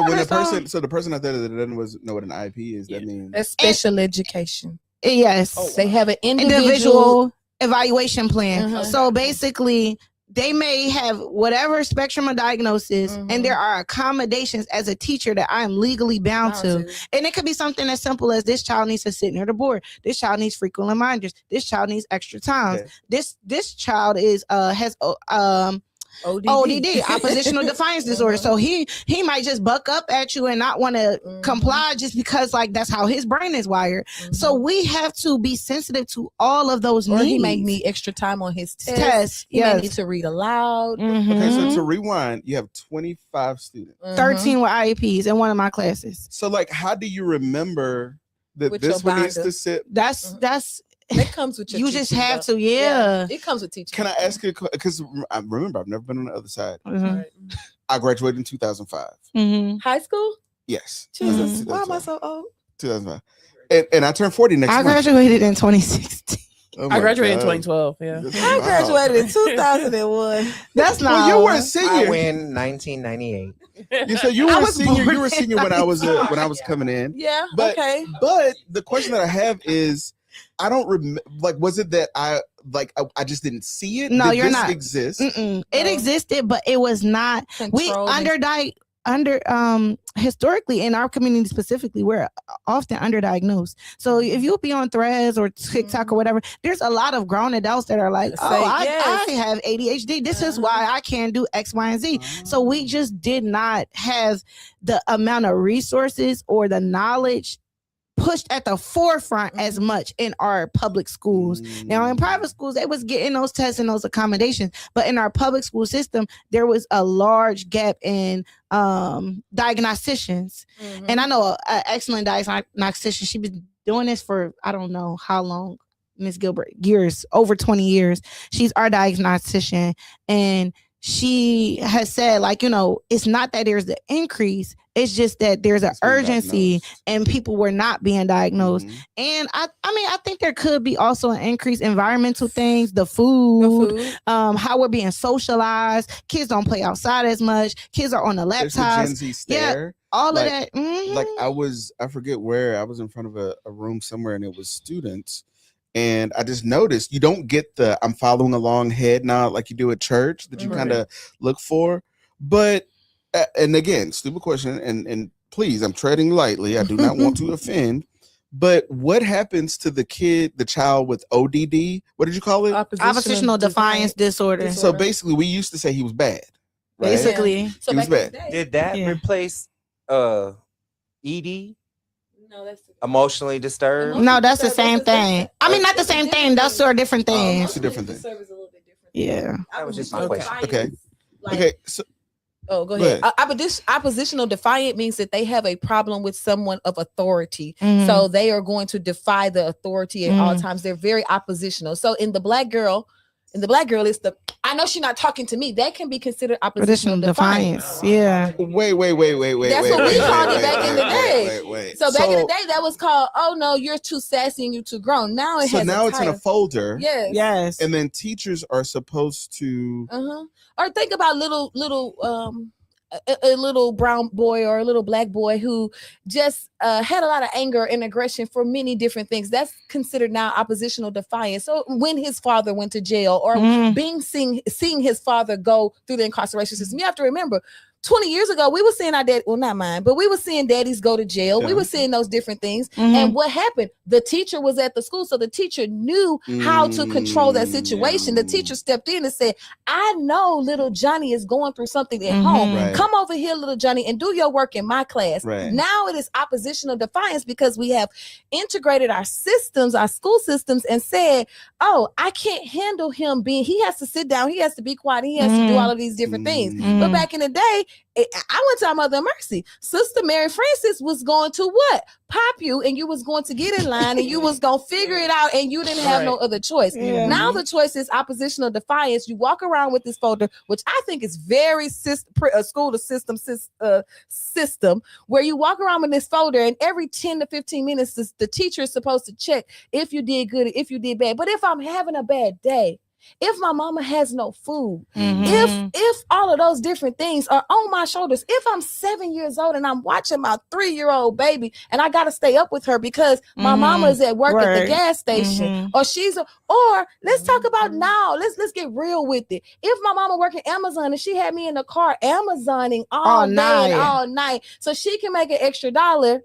when charters the person out there that doesn't know what an IEP is, that means That's special education. yes, They have an individual evaluation plan. Mhm. So basically, they may have whatever spectrum of diagnosis, Mhm. and there are accommodations as a teacher that I am legally bound to. And it could be something as simple as this child needs to sit near the board. This child needs frequent reminders. This child needs extra time. Okay. This child has ODD, oppositional defiance disorder. So he might just buck up at you and not want to comply just because that's how his brain is wired. So we have to be sensitive to all of those or needs. he may need extra time on his test. Test, He may yes. need to read aloud. okay. So Mhm. to rewind, you have 25 students. 13 with IEPs in one of my classes. So how do you remember that With this your one needs binder. to sit? That's It comes with your you just teaching, have though. to, yeah. It comes with teaching. Can I ask you? Because I remember I've never been on the other side. Mhm. Right. I graduated in 2005. Mhm. High school? Yes. Jesus, Mhm. why am I so old? 2005. And I turned 40 next I month. graduated in 2016. Oh I my graduated in God. 2012. Yeah. I graduated in 2001. That's Well, not. you were a I senior. win 1998. You said you were I a was senior. born You were a senior when I was in coming in. Yeah, But- okay. But the question that I have is, I don't remember. Was it that I just didn't see it? No, Did you're this not. Exist? Mm-mm. It No. existed, but it was not. We historically in our community specifically, we're often underdiagnosed. So if you'll be on Threads or TikTok or whatever, there's a lot of grown adults that are like, Say oh, yes. I have ADHD. This is why I can't do X, Y, and Z. So we just did not have the amount of resources or the knowledge pushed at the forefront as much in our public schools. Now in private schools, they was getting those tests and those accommodations, but in our public school system, there was a large gap in diagnosticians. Mm-hmm. And I know an excellent diagnostician. She's been doing this for I don't know how long, Miss Gilbert, years, over 20 years. She's our diagnostician, and she has said, like, it's not that there's the increase, it's just that there's an It's being urgency diagnosed. and people were not being diagnosed. Mhm. And I think there could be also an increased environmental things, the food, how we're being socialized. Kids don't play outside as much. Kids are on the There's the Gen laptops. Z stare. All like- of that. Mhm. Like I forget where, I was in front of a room somewhere and it was students. And I just noticed you don't get the I'm following along head nod like you do at church that you Right. kind of look for. But, and again, stupid question. And please, I'm treading lightly. I do not want to offend. But what happens to the child with ODD? What did you call it? Oppositional defiance disorder. So basically, we used to say he was bad. Right? Basically. So It was back in the bad. day- Did that Yeah. replace ED? No, that's Emotionally disturbed? No, that's the same thing. I mean, not the same thing. Those two are different things. It's a different thing. Yeah. That was just my Okay. question. Okay. Like, Okay. So Oh, go Go ahead. Oppositional defiant means that they have a problem with someone of authority. So they are going to defy the authority at all times. They're very oppositional. So in the black girl, it's I know she's not talking to me. That can be considered oppositional Traditional defiance. defiance. Yeah. wait. That's wait, what we wait, called wait, it back wait, in the wait, day. wait. So back in the day, that was called, oh no, you're too sassy and you're too grown. Now it So has now a it's in a title. folder. Yes. Yes. And then teachers are supposed to. Or think about a little brown boy or a little black boy who just had a lot of anger and aggression for many different things. That's considered now oppositional defiance. So when his father went to jail or seeing his father go through the incarceration system, you have to remember 20 years ago, we were seeing our dad, well, not mine, but we were seeing daddies go to jail. We Yeah. were seeing those different things. And what happened? The teacher was at the school, so the teacher knew how to control that situation. The teacher stepped in and said, I know little Johnny is going through something at home. Right. Come over here, little Johnny, and do your work in my class. Right. Now it is oppositional defiance because we have integrated our systems, our school systems, and said, oh, I can't handle him he has to sit down, he has to be quiet, he has to do all of these different things. But back in the day, I went to our Mother of Mercy. Sister Mary Francis was going to what? Pop you, and you was going to get in line and you was going to figure it out, and you didn't have no other choice. Yeah. Now the choice is oppositional defiance. You walk around with this folder, which I think is very school to system system, where you walk around with this folder, and every 10 to 15 minutes, the teacher is supposed to check if you did good, if you did bad. But if I'm having a bad day, if my mama has no food, if all of those different things are on my shoulders, if I'm 7 years old and I'm watching my 3-year-old baby and I got to stay up with her because my mama is at work at the gas station, or or let's talk about now, let's get real with it. If my mama working Amazon and she had me in the car Amazoning all day and all night so she can make an extra $1,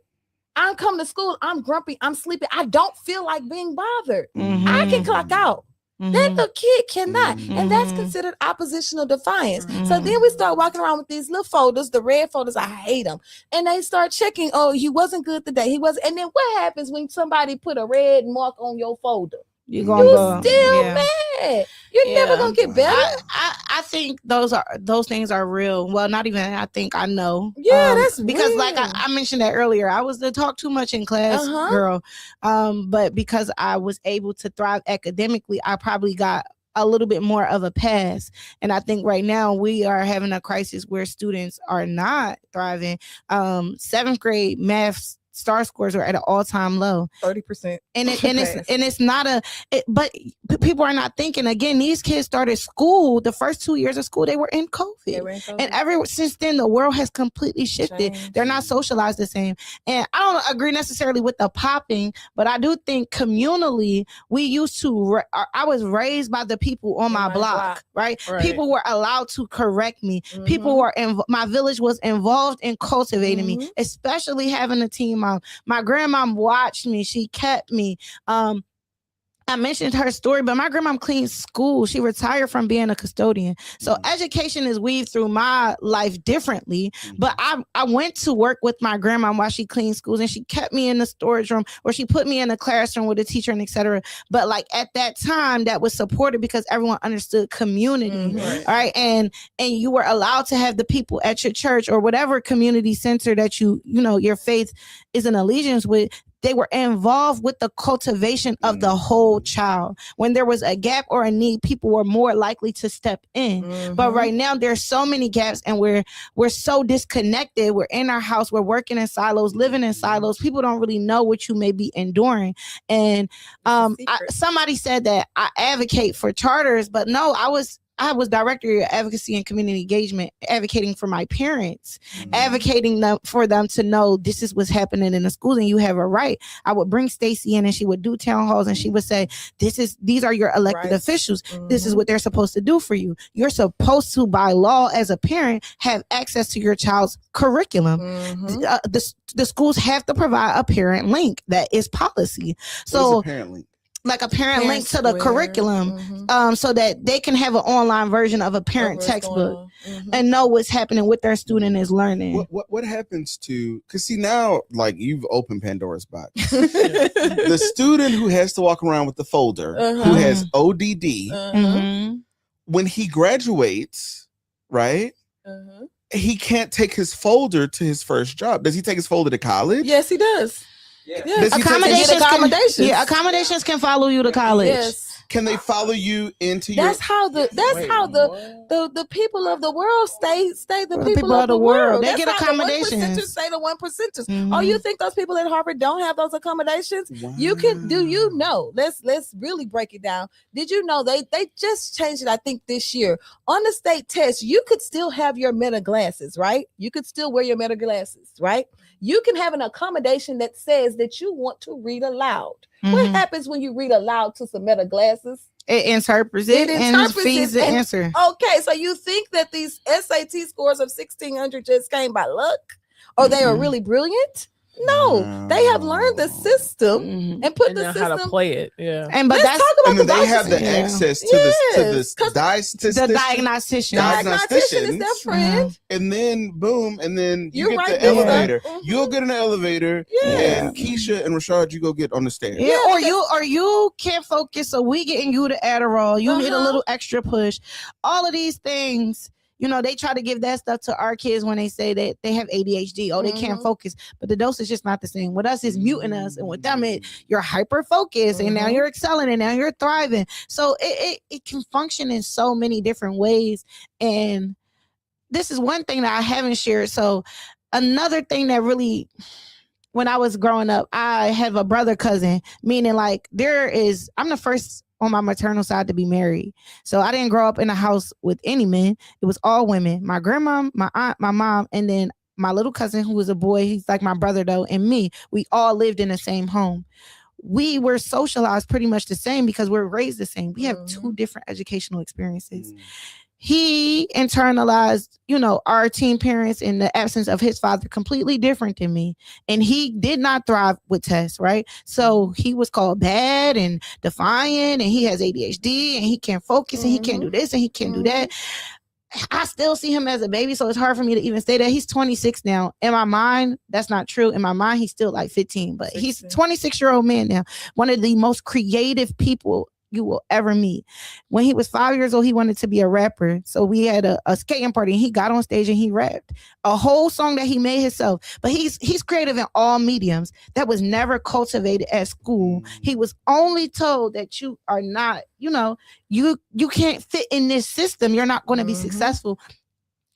I'm coming to school, I'm grumpy, I'm sleepy, I don't feel like being bothered. I can clock out. That the kid cannot. And that's considered oppositional defiance. So then we start walking around with these little folders, the red folders, I hate them. And they start checking, oh, he wasn't good today. He wasn't. And then what happens when somebody put a red mark on your folder? You're still mad. You're never gonna get better. I think those things are real. Well, not even I think I know. Yeah, that's because real. like I mentioned that earlier. I was the talk too much in class girl. But because I was able to thrive academically, I probably got a little bit more of a pass. And I think right now we are having a crisis where students are not thriving. 7th grade math star scores are at an all-time low, 30%. It's not but people are not thinking. Again, these kids started school, the first 2 years of school, they were in COVID. And ever since then, the world has completely shifted. They're not socialized the same. And I don't agree necessarily with the popping, but I do think communally, we used to, I was raised by the people on my block, right? People were allowed to correct me. People were, my village was involved in cultivating me, especially having a teen mom. My grandma watched me. She kept me. I mentioned her story, but my grandma cleaned school. She retired from being a custodian. So education is weaved through my life differently. But I went to work with my grandma while she cleaned schools, and she kept me in the storage room, or she put me in the classroom with a teacher and etc. But like at that time, that was supported because everyone understood community, all right? And you were allowed to have the people at your church or whatever community center that you know your faith is an allegiance with. they were involved with the cultivation of the whole child. When there was a gap or a need, people were more likely to step in. But right now there's so many gaps, and we're so disconnected. We're in our house, we're working in silos, living in silos. People don't really know what you may be enduring. And somebody said that I advocate for charters, but no, I was director of advocacy and community engagement, advocating for my parents, advocating for them to know this is what's happening in the schools and you have a right. I would bring Stacey in and she would do town halls and she would say, these are your elected officials. This is what they're supposed to do for you. You're supposed to, by law, as a parent, have access to your child's curriculum. The schools have to provide a parent link. That is policy. So apparently like a parent link to the curriculum, so that they can have an online version of a parent textbook and know what's happening with their student is learning. What happens to, because see now, like, you've opened Pandora's box. The student who has to walk around with the folder, who has ODD, when he graduates, right? He can't take his folder to his first job. Does he take his folder to college? Yes, he does. Does he Accommodations. Accommodations can follow you to college. Yes. Can they follow you into That's your? how the people of the world stay the people of the world. They That's get how accommodations. The 1%ers stay the 1%ers. Oh, you think those people at Harvard don't have those accommodations? Wow. You can. Do you know? Let's really break it down. Did you know they just changed it? I think this year on the state test, you could still have your Meta glasses, right? You could still wear your Meta glasses, right? You can have an accommodation that says that you want to read aloud. What happens when you read aloud to some Meta glasses? It interprets it and feeds the answer. Okay, so you think that these SAT scores of 1,600 just came by luck? Or they are really brilliant? No, they have learned the system and put the system how to play it. Yeah, and but Let's that's talk about And then they have the access to the the diagnostician. diagnostician is their friend. And then boom, and then you You're get right the there. elevator. Mhm. You'll get in the elevator, and Keisha and Rashad, you go get on the stairs. Yeah, or you can't focus, so we getting you the Adderall. You need a little extra push. All of these things, you know, they try to give that stuff to our kids when they say that they have ADHD. Oh, they can't focus, but the dose is just not the same. With us, it's muting us, and with them, you're hyper focused, and now you're excelling, and now you're thriving. So it can function in so many different ways. And this is one thing that I haven't shared. So another thing that really, when I was growing up, I have a brother cousin, meaning like I'm the first on my maternal side to be married. So I didn't grow up in a house with any men. It was all women. My grandma, my aunt, my mom, and then my little cousin who was a boy. He's like my brother though, and me. We all lived in the same home. We were socialized pretty much the same because we're raised the same. We have two different educational experiences. He internalized, you know, our teen parents in the absence of his father completely different than me. And he did not thrive with tests, right? So he was called bad and defiant, and he has ADHD and he can't focus and he can't do this and he can't do that. I still see him as a baby, so it's hard for me to even say that. He's 26 now. In my mind, that's not true. In my mind, he's still like 15, but he's a 26-year-old man now. One of the most creative people you will ever meet. When he was 5 years old, he wanted to be a rapper. So we had a skating party and he got on stage and he rapped a whole song that he made himself. But he's creative in all mediums. That was never cultivated at school. He was only told that you are not, you know, you can't fit in this system. You're not going to be successful.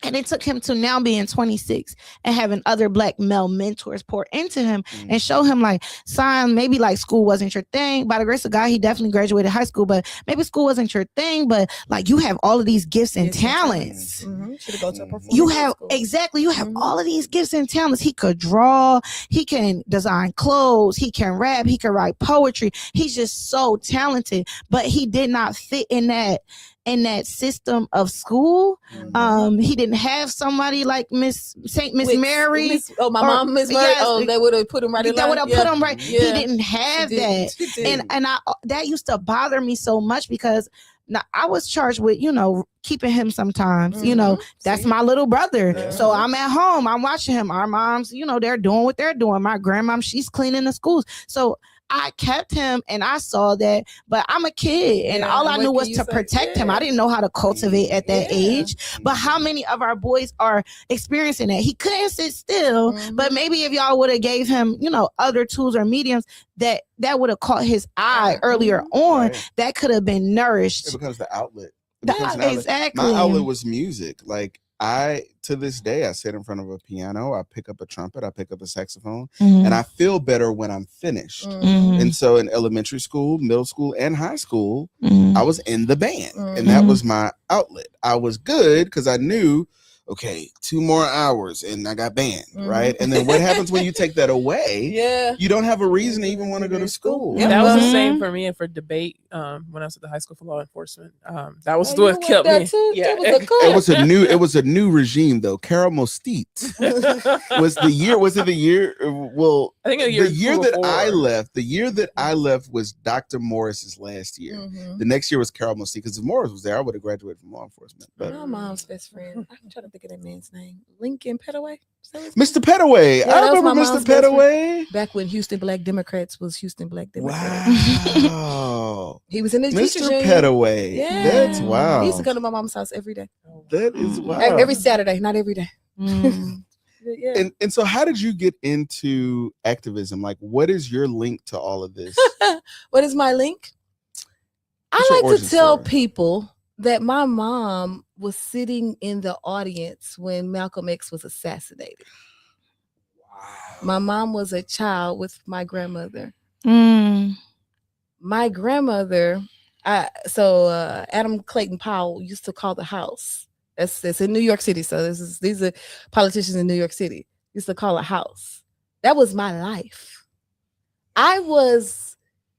And it took him to now being 26 and having other Black male mentors pour into him and show him like, son, maybe like school wasn't your thing. By the grace of God, he definitely graduated high school, but maybe school wasn't your thing. But like, you have all of these gifts and talents. Should go to a performance You have school. exactly. You have all of these gifts and talents. He could draw. He can design clothes. He can rap. He can write poetry. He's just so talented. But he did not fit in that system of school. He didn't have somebody like Miss Mary. My mom, Miss Mary. Yes, They would have put him right in that would line. have put him right. Yeah. He didn't have that. And I that used to bother me so much because now I was charged with, you know, keeping him sometimes. You know, that's my little brother. So I'm at home, I'm watching him. Our moms, you know, they're doing what they're doing. My grandmom, she's cleaning the schools. So I kept him and I saw that, but I'm a kid and Yeah, all I what knew can was you to say? protect him. Yeah. I didn't know how to cultivate at that Yeah. age. But how many of our boys are experiencing that? He couldn't sit still, but maybe if y'all would have gave him, other tools or mediums that would have caught his eye earlier on, Right. that could have been nourished. It becomes the outlet. It becomes an outlet. Exactly. My outlet was music. Like to this day, I sit in front of a piano, I pick up a trumpet, I pick up a saxophone, Mhm. and I feel better when I'm finished. Mhm. And so in elementary school, middle school, and high school, Mhm. I was in the band, and that was my outlet. I was good because I knew, okay, 2 more hours and I got band, right? And then what happens when you take that away? Yeah. You don't have a reason to even want to go to school. Yeah. That was the Mhm. same for me and for debate when I was at the high school for law enforcement. That was Oh, you what went kept there me. too? Yeah. It was a It cool. was a new regime though. Carol Mostit was the year. Was it the year? Well, I think a the year year that I before. left. The year that I left was Dr. Morris's last year. Mhm. The next year was Carol Mostit, because if Morris was there, I would have graduated from law enforcement. But My mom's best friend. I'm trying to think of that man's name. Lincoln Petaway. Is that his Mr. Petaway, Yeah, I that was remember my Mr. mom's best friend. Petaway. Back when Houston Black Democrats was Houston Black Democrats. Wow, He was in the teachers Mr. union. Petaway. Yeah. That's wow. He used to come to my mom's house every day. That is wow. Every Saturday, not every day. Mhm. Yeah. And so, how did you get into activism? Like, what is your link to all of this? What is my link? What's your I like origin to tell story? people that my mom was sitting in the audience when Malcolm X was assassinated. My mom was a child with my grandmother. Mm. My grandmother, Adam Clayton Powell used to call the house. It's in New York City. So these are politicians in New York City. Used to call a house. That was my life. I was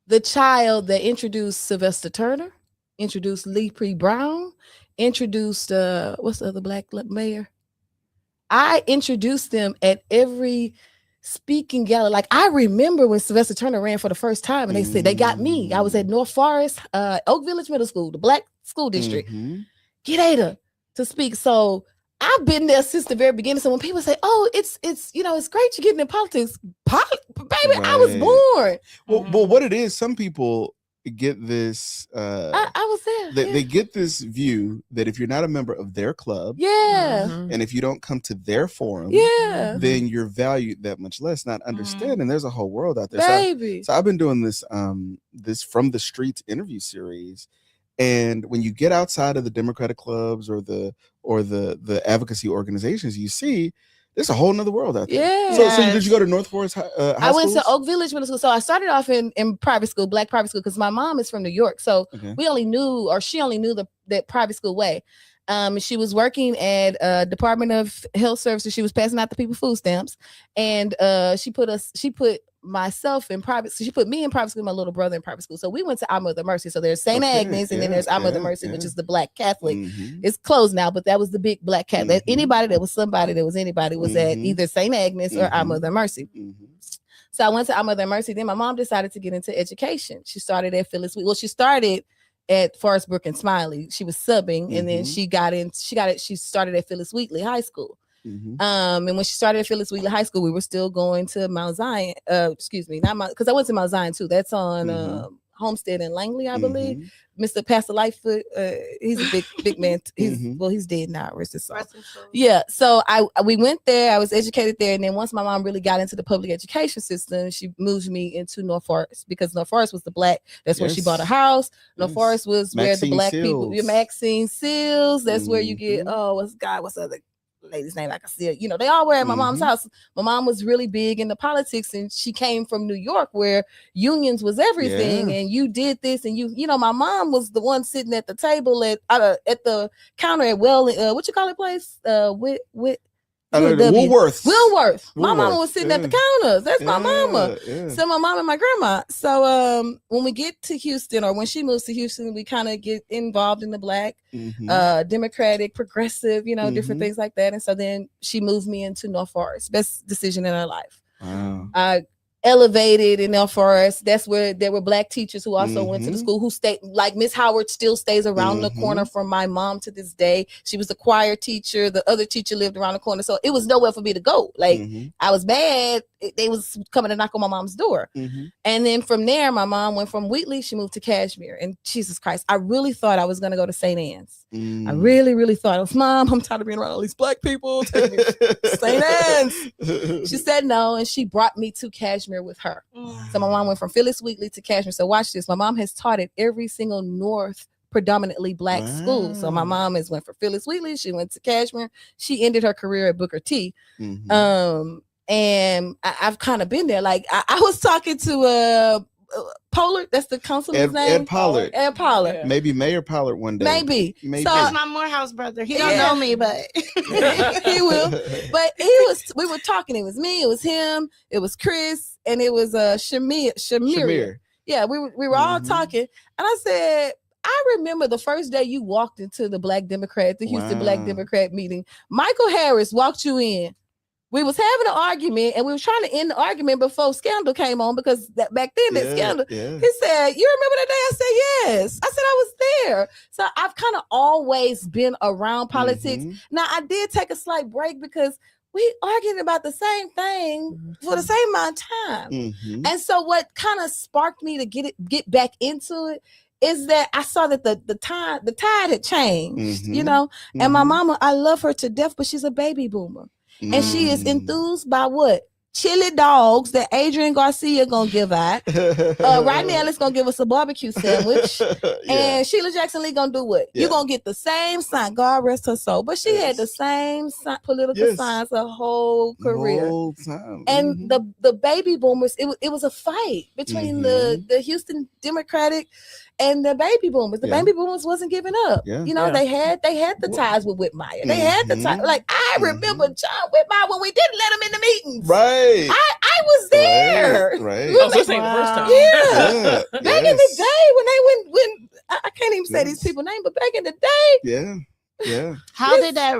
the child that introduced Sylvester Turner, introduced Lee P. Brown, introduced what's the other black mayor? I introduced them at every speaking gala. Like, I remember when Sylvester Turner ran for the first time and they said they got me. I was at North Forest, Oak Village Middle School, the black school district. Mhm. Get Ada to speak. So I've been there since the very beginning. So when people say, "Oh, it's it's great you're getting in politics," baby, I was Right. born. Well, what it is, some people get this. I was there. They get this view that if you're not a member of their club, yeah, Mhm. and if you don't come to their forum, yeah, then you're valued that much less. Not understanding there's a whole world out there. So baby. So I've been doing this this From the Streets interview series, and when you get outside of the Democratic clubs or the advocacy organizations, you see there's a whole nother world out there. Yeah. So did you go to North Forest High I went to schools? Oak Village Middle School. So I started off in private school, black private school, because my mom is from New York. So Okay. she only knew that private school way. She was working at Department of Health Services. She was passing out the people food stamps, and she put myself in private. So she put me in private school, my little brother in private school. So we went to Our Mother Mercy. So there's St. Okay, Agnes, and then yeah, there's Our Mother yeah, Mercy, which yeah. is the black Catholic. Mhm. It's closed now, but that was the big black cat. That Mhm. anybody that was somebody that was anybody was at Mhm. either St. Agnes or Our Mhm. Mother Mercy. Mhm. So I went to Our Mother Mercy. Then my mom decided to get into education. She started at Phyllis. Well, she started at Forest Brook and Smiley. She was subbing, and then Mhm. she started at Phyllis Wheatley High School. Mhm. And when she started at Phyllis Wheatley High School, we were still going to Mount Zion. Because I went to Mount Zion too. That's on Mhm. Homestead and Langley, I believe. Mhm. Mr. Pastor Lightfoot, he's a big man. Mhm. He's dead now. Rest his soul. Rest in soul. Yeah, so we went there. I was educated there, and then once my mom really got into the public education system, she moved me into North Forest, because North Forest was the black. That's where she bought a Yes. house. North Yes. Forest was where the Maxine black people. Seals. Your Maxine Seals. That's where you get. Mhm. Oh, what's the other lady's name? I can see it. They all were at my mom's Mhm. house. My mom was really big into politics, and she came from New York, where unions was everything. Yeah. And you did this, and my mom was the one sitting at the table at the counter at what you call it place? Woolworths. Woolworth. My mama Woolworth, was sitting at the yeah. counters. That's my mama. Yeah. So my mom and my grandma. So when we get to Houston, or when she moves to Houston, we kind of get involved in the black, Mhm. Democratic, progressive, different Mhm. things like that. And so then she moved me into North Forest. Best decision in her life. Wow. elevated enough for us. That's where there were Black teachers who also went to the school, who stayed, like Miss Howard still stays around the corner from my mom to this day. She was the choir teacher. The other teacher lived around the corner. So it was nowhere for me to go. Like I was mad. They was coming to knock on my mom's door. And then from there, my mom went from Wheatley. She moved to Kashmere. And Jesus Christ, I really thought I was going to go to St. Anne's. I really, really thought, I was, Mom, I'm tired of being around all these Black people. Take me to St. Anne's. She said no. And she brought me to Kashmere with her. So my mom went from Phyllis Wheatley to Kashmere. So watch this. My mom has taught at every single North predominantly Black school. So my mom went for Phyllis Wheatley. She went to Kashmere. She ended her career at Booker T. And I've kind of been there. Like I was talking to Pollard, that's the councilman's name. Ed Pollard. Ed Pollard. Yeah. Maybe Mayor Pollard one day. Maybe. So that's my Morehouse brother. He don't know me, but he will. But we were talking. It was me, it was him, it was Chris, and it was Shamir. Yeah, we were all talking. And I said, I remember the first day you walked into the Black Democrat, the Houston Black Democrat meeting. Michael Harris walked you in. We was having an argument, and we were trying to end the argument before Scandal came on, because back then that Scandal. He said, "You remember that day?" I said, "Yes." I said, "I was there." So I've kind of always been around politics. Now I did take a slight break because we arguing about the same thing for the same amount of time. And so what kind of sparked me to get back into it is that I saw that the tide had changed, you know. And my mama, I love her to death, but she's a baby boomer. And she is enthused by what? Chili dogs that Adrian Garcia gonna give out. Right now, it's gonna give us a barbecue sandwich. And Sheila Jackson Lee gonna do what? You're gonna get the same sign. God rest her soul. But she had the same political signs her whole career. And the baby boomers, it was a fight between the Houston Democratic and the baby boomers. The baby boomers wasn't giving up. You know, they had the ties with Whitmire. They had the ties. Like I remember John Whitmire when we didn't let him in the meetings. Right. I was there. Right. I was listening the first time. Yeah. Back in the day when I can't even say these people's names, but back in the day. Yeah. How did that?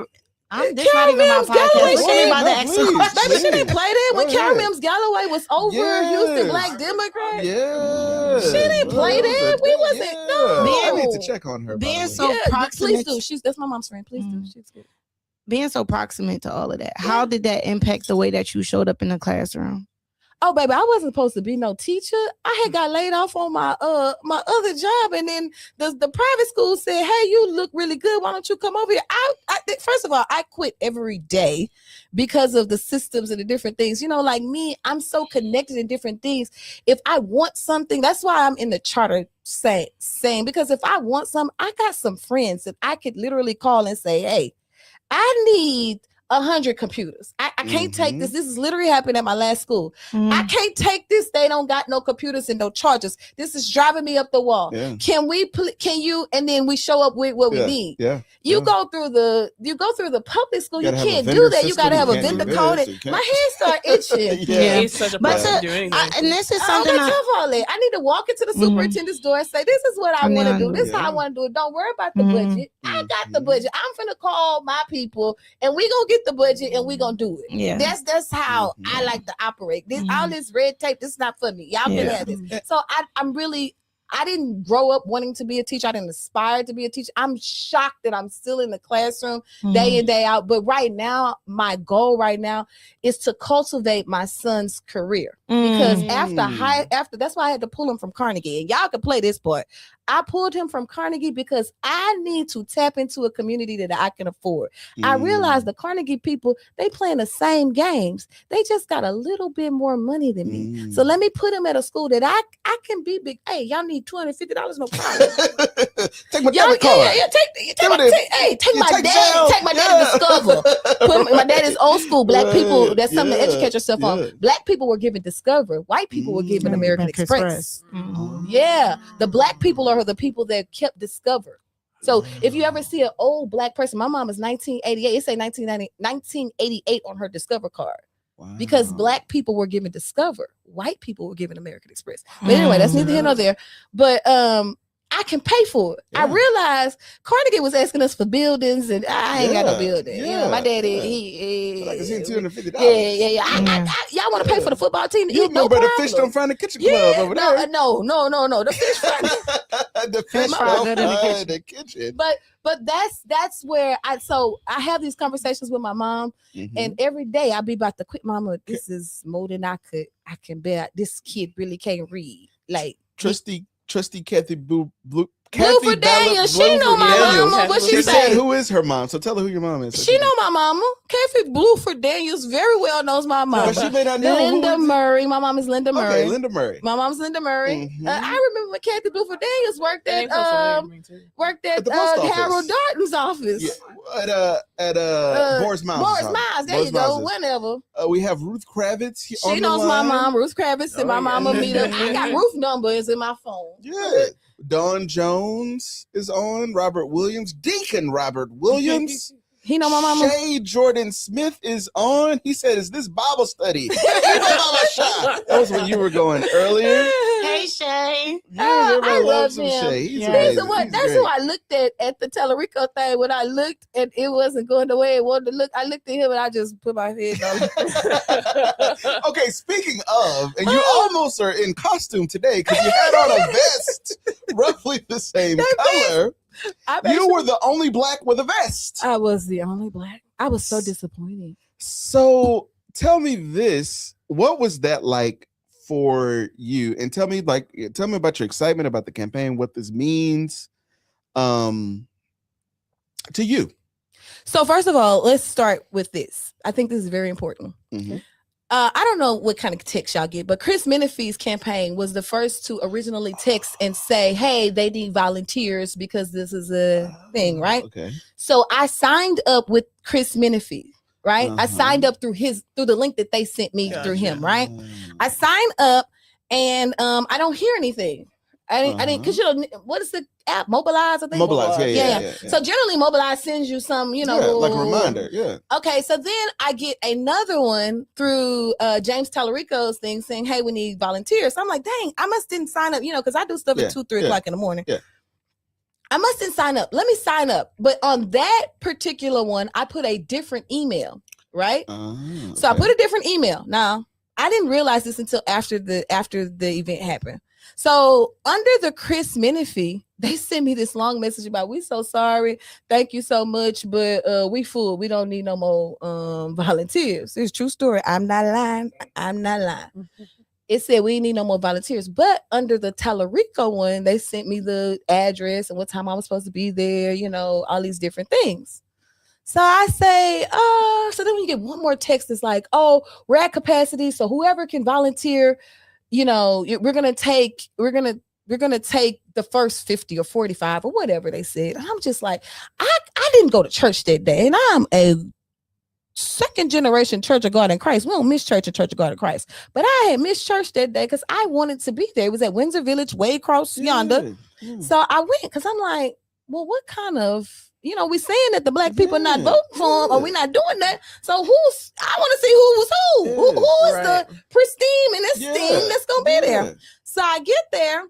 This not even my podcast. What you about to ask a question? Baby, she didn't play that when Carol Mims Galloway was over Houston Black Democrat. She didn't play that. We wasn't. No. I need to check on her. Being so Please proximate. do. That's my mom's friend. Please do. She's good. Being so proximate to all of that, how did that impact the way that you showed up in the classroom? Oh, baby, I wasn't supposed to be no teacher. I had got laid off on my my other job, and then the private school said, "Hey, you look really good. Why don't you come over here?" I first of all, I quit every day because of the systems and the different things. You know, like me, I'm so connected in different things. If I want something, that's why I'm in the charter saying, because if I want something, I got some friends that I could literally call and say, "Hey, I need 100 computers. I can't take this. This is literally happened at my last school. I can't take this. They don't got no computers and no chargers. This is driving me up the wall. Can you?" And then we show up with what we need. You go through the public school. You can't do that. You got to have a vendor code. My hands start itching. It's such a problem doing that. And this is something I need to walk into the superintendent's door and say, "This is what I want to do. This is how I want to do it. Don't worry about the budget. I got the budget. I'm finna call my people, and we gonna get the budget, and we gonna do it." That's how I like to operate. All this red tape, this is not for me. Y'all can have this. So I didn't grow up wanting to be a teacher. I didn't aspire to be a teacher. I'm shocked that I'm still in the classroom day in, day out. But right now, my goal right now is to cultivate my son's career. Because after that's why I had to pull him from Carnegie. And y'all can play this part. I pulled him from Carnegie because I need to tap into a community that I can afford. I realized the Carnegie people, they playing the same games. They just got a little bit more money than me. So let me put him at a school that I can be big. Hey, y'all need $250, no problem. Take my debit card. Take my dad to Discover. My dad is old school. Black people, that's something to educate yourself on. Black people were given Discover. White people were given American Express. Yeah, the black people are the people that kept Discover. So if you ever see an old black person, my mom is 1988. It say 1988 on her Discover card. Because black people were given Discover, white people were given American Express. But anyway, that's neither here nor there. But I can pay for it. I Yeah. realized Carnegie was asking us for buildings, and I ain't got no Yeah, building. You know, yeah, my daddy, yeah. he Like I seen $250. yeah. Yeah. Y'all want to pay for the football team to You eat? No remember the problem. fish don't find the kitchen club over no, there. no. The fish fry. The fish fry don't good in the find the kitchen. but that's where I have these conversations with my mom, Mhm. and every day I be about to quit. Mama, this is more than I can bear. This kid really can't read. Like Trusty Kathy Blue Bluford Daniels, she know my Daniels. mama. What She she said, say? "Who is her mom?" So tell her who your mom is. So She know my mama. Kathy Bluford Daniels very well knows my mama. But she may not know. Linda who Murray. My mom is Linda Murray. Okay, Linda Murray. My mom's Linda Murray. Mhm. I remember when Kathy Bluford Daniels worked That at name sounds familiar to me, too. At the post office. Harold Darton's office. Yeah, at Boris Miles. Morris Miles. There you go. Whenever. We have Ruth Kravitz. She knows my mom, Ruth Kravitz, and Oh, my yeah. mama meet up. I got Ruth numbers in my phone. Yeah. Dawn Jones is on. Robert Williams. Deacon Robert Williams. He know my mama. Shay Jordan Smith is on. He said, "Is this Bible study?" That was when you were going earlier. Hey, Shay. Yeah, everybody I loves love some him. Shay. He's Yeah. amazing. That's He's that's great. who I looked at the Tellerico thing. When I looked and it wasn't going the way it wanted to look, I looked at him and I just put my head down. Okay, speaking of, and you almost are in costume today because you had on a vest roughly the same color. You were the only black with a vest. I was the only black. I was so disappointed. So tell me this: what was that like for you? And tell me about your excitement about the campaign, what this means, to you. So first of all, let's start with this. I think this is very important. Mhm. I don't know what kind of text y'all get, but Chris Menefee's campaign was the first to originally text and say, "Hey, they need volunteers because this is a thing," right? Okay. So I signed up with Chris Menefee, right? I Uh-huh. signed up through the link that they sent me through him, right? Mm. I signed up and I don't hear anything. I didn't, because what is the app? Mobilize, I think. Mobilize, yeah. So generally, Mobilize sends you some, like a reminder, yeah. Okay, so then I get another one through James Tallarico's thing saying, "Hey, we need volunteers." So I'm like, "Dang, I must didn't sign up," because I do stuff at 2, 3 o'clock in the morning. Yeah. I must didn't sign up. Let me sign up. But on that particular one, I put a different email, right? So I put a different email. Now, I didn't realize this until after the event happened. So under the Chris Menefee, they sent me this long message about, "We so sorry, thank you so much, but we full. We don't need no more volunteers." It's a true story. I'm not lying. It said we need no more volunteers. But under the Tallarico one, they sent me the address and what time I was supposed to be there, all these different things. So I say, so then when you get one more text, it's like, "Oh, we're at capacity. So whoever can volunteer, we're gonna take the first 50 or 45 or whatever they said." And I'm just like, I didn't go to church that day, and I'm a second generation Church of God in Christ. We don't miss church and Church of God in Christ, but I had missed church that day because I wanted to be there. It was at Windsor Village, way across yonder. Yeah. So I went because I'm like, well, what kind of, we saying that the black people not voting for him, or we not doing that. So I want to see who was who. Yeah, Who is right. the pristine and esteem that's gonna be there. So I get there,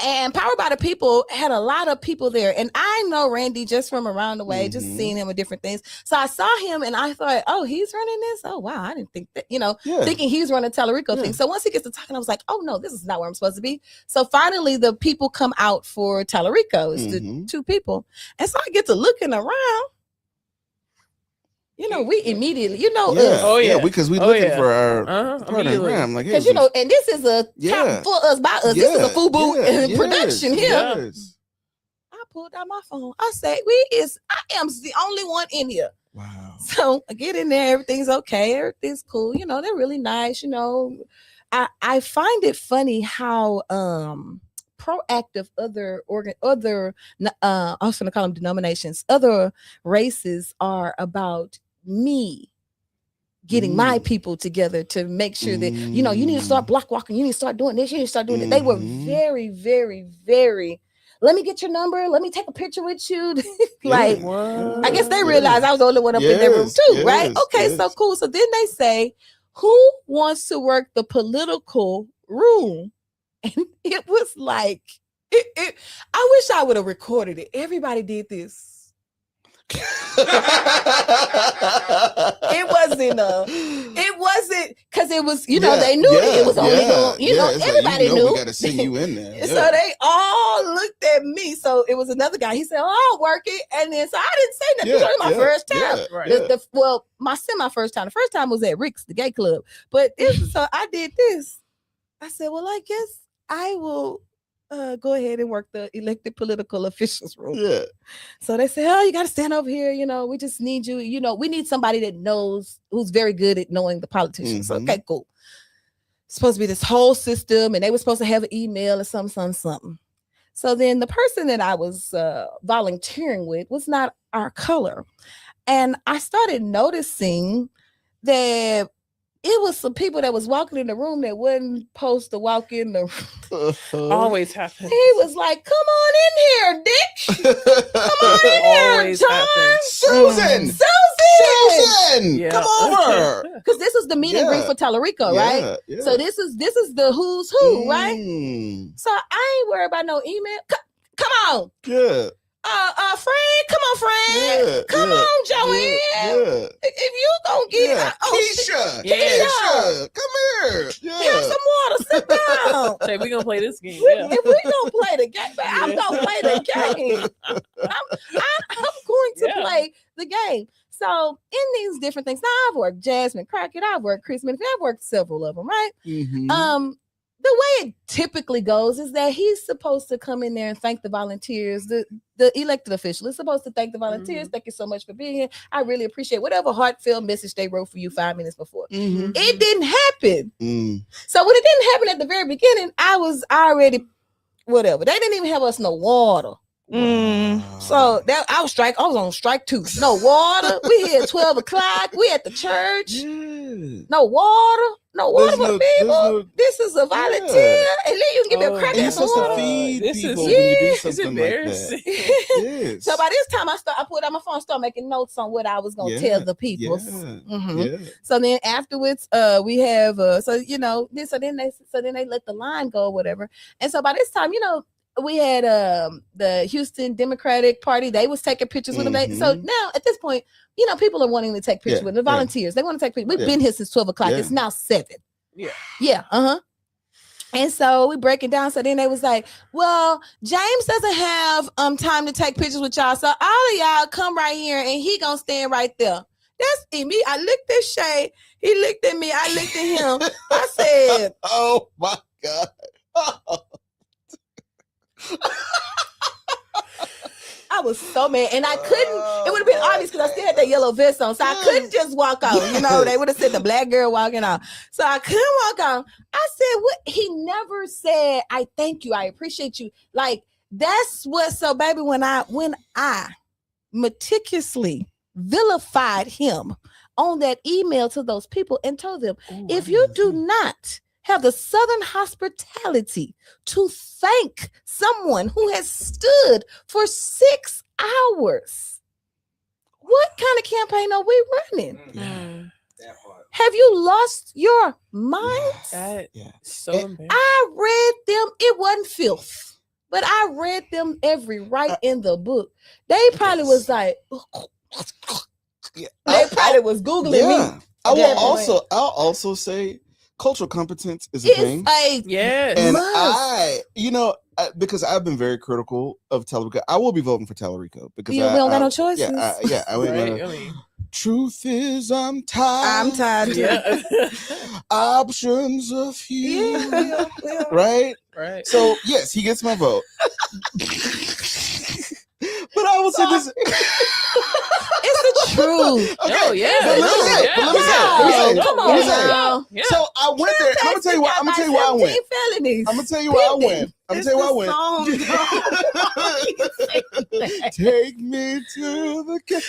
and Power by the People had a lot of people there. And I know Randy just from around the way, just Mhm. seeing him with different things. So I saw him and I thought, "Oh, he's running this? Oh, wow. I didn't think that, thinking he's running Tellerico thing." So once he gets to talking, I was like, "Oh, no, this is not where I'm supposed to be." So finally, the people come out for Tellerico. It's the 2 people. And so I get to looking around. We immediately, Oh, yeah. Because we Oh, looking yeah. for our Uh-huh. partner. Immediately. I'm like, hey, because and this is a Yeah. top for us by us. This is a FUBU production here. Yes. I pulled out my phone. I said, I am the only one in here. Wow. So I get in there, everything's okay, everything's cool. They're really nice. I find it funny how proactive other I was gonna call them denominations, other races are about me getting my people together to make sure that you need to start block walking, you need to start doing this, you need to start doing that. They were very, very, very, "Let me get your number, let me take a picture with you." Like, What? I guess they realized I was the only one up in their room too, right? Okay, so cool. So then they say, "Who wants to work the political room?" And it was like I wish I would have recorded it. Everybody did this. It wasn't because it was, you know, they knew it was only going, you know, it's everybody like, you know, knew. we got to send you in there. So they all looked at me. So it was another guy. He said, "Oh, I'll work it." And then so I didn't say nothing. It was only my first time. Right. Well, my first time. The first time was at Rick's, the gay club. But so I did this. I said, "Well, I guess I will go ahead and work the elected political officials room." Yeah. So they said, "Oh, you got to stand over here. You know, we just need you. You know, we need somebody that knows, who's very good at knowing the politicians." Mhm. Okay, cool. Supposed to be this whole system, and they were supposed to have an email or something. So then the person that I was volunteering with was not our color, and I started noticing that it was some people that was walking in the room that wasn't supposed to walk in the room. Always happens. He was like, "Come on in here, Dick. Come on in here, Always John. happens. Susan. Susan. Yeah. Come over. Because this was the meet and greet Yeah. for Tallarico, right? Yeah. So this is the who's who, right? Mm, So I ain't worried about no email. Come on, yeah. Fred. Come on, Fred. Yeah. Come yeah, on, Joanne. Yeah. If you gonna get Yeah. it, oh, Keisha. Yeah. Keisha. Come here. have Yeah. some water. Sit down. Say we're gonna play this game. Yeah. If we gonna play the game, I'm gonna play the game. I'm going to Yeah. play the game. So in these different things, now I've worked Jasmine Crockett, I've worked Chris Minnick, I've worked several of them, right? Mhm. The way it typically goes is that he's supposed to come in there and thank the volunteers. The elected official is supposed to thank the volunteers. Thank you so much for being here. I really appreciate whatever heartfelt message they wrote for you 5 minutes before. Mhm. It didn't happen. Mm. So when it didn't happen at the very beginning, I was already whatever. They didn't even have us no water. So that I was on strike 2. No water. We here at 12 o'clock. We at the church. Yeah. No water. No water There's for no- people. there's no- This is a volunteer. Yeah. And then you can give me a Oh, crack And you're at some supposed to water. feed This people is- when you do It's something like embarrassing. that. Yes. So by this time I put out my phone, start making notes on what I was gonna tell the people. Yeah. Mhm. Yeah. So then afterwards, we have so you know, so then they let the line go or whatever. And so by this time, you know, we had the Houston Democratic Party. They was taking pictures with them. So now at this point, you know, people are wanting to take pictures Yeah, with them. The yeah. volunteers. They want to take pictures. We've Yeah. been here since 12 o'clock. Yeah. It's now 7. Yeah. Yeah. And so we break it down. So then they was like, "Well, James doesn't have time to take pictures with y'all. So all of y'all come right here and he gonna stand right there." That's me. I looked at Shay. He looked at me. I looked at him. I said, "Oh my God." I was so mad, and I couldn't. It would have been obvious because I still had that yellow vest on, so I couldn't just walk out. You know, they would have said the black girl walking out, so I couldn't walk out. I said, "What?" He never said, "I thank you, I appreciate you." Like that's what. So, baby, when I meticulously vilified him on that email to those people and told them, if you do not have the Southern hospitality to thank someone who has stood for 6 hours, what kind of campaign are we running? Mm. Have you lost your mind? That Yeah. so And embarrassing. I read them. It wasn't filth, but I read them every right in the book. They probably was like, Yeah. they probably was Googling me. Yeah. I'll Yeah. also say cultural competence is a thing. It's a Yes. And must. because I've been very critical of Tallarico, I will be voting for Tallarico because we don't got no choices. Yeah, I mean, Right? I mean, truth is, I'm tired. I'm tired. yeah. Options are few. Yeah. Right. Right. So yes, he gets my vote. But I will say this. It's the truth. Okay. Oh, yeah. But let me say it. Yeah. Let me say it. Let me say it. Come Let me on say it. now. Yeah. So I went there. I'm gonna tell you why. I'm gonna tell you why I went. Felonies. I'm gonna tell you why I went. I'm gonna tell you why I went. Take me to the king.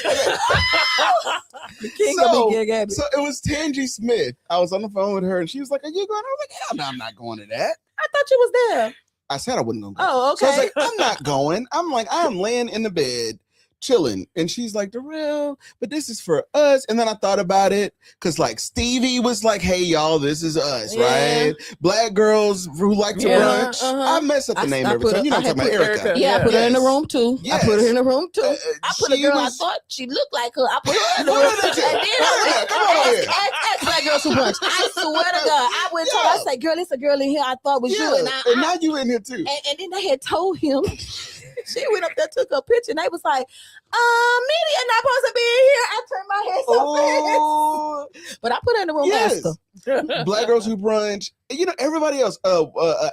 The king So- of Big Gabby. So it was Tangi Smith. I was on the phone with her, and she was like, "Are you going?" I was like, "Hell no, I'm not going to that." I thought you was there. I said I wasn't going to go. Oh, So I was okay. like, "I'm not going." I'm like, I'm laying in the bed, chilling, and she's like, Darrell, but this is for us. And then I thought about it because like Stevie was like, hey y'all, this is us, Yeah. right? Black girls who like to Yeah. brunch. I mess up the name every time. You know what I'm talking about, Erica. Yeah, I put her in the Yes. room too. I put her in the room too. I put a She girl I was- thought she looked like her. I put her in the Put room. her in And there. then Put her in there. Come on here. ask Black Girls Who Brunch. I swear to God, I went told. I said, girl, it's a girl in here I thought was you. Yeah, And and now you in here too. and then they had told him. She went up there, took a picture, and they was like, media not supposed to be in here. I turned my head so Oh, fast. But I put her in the room yes. after. Black Girls Who Brunch. You know, everybody else.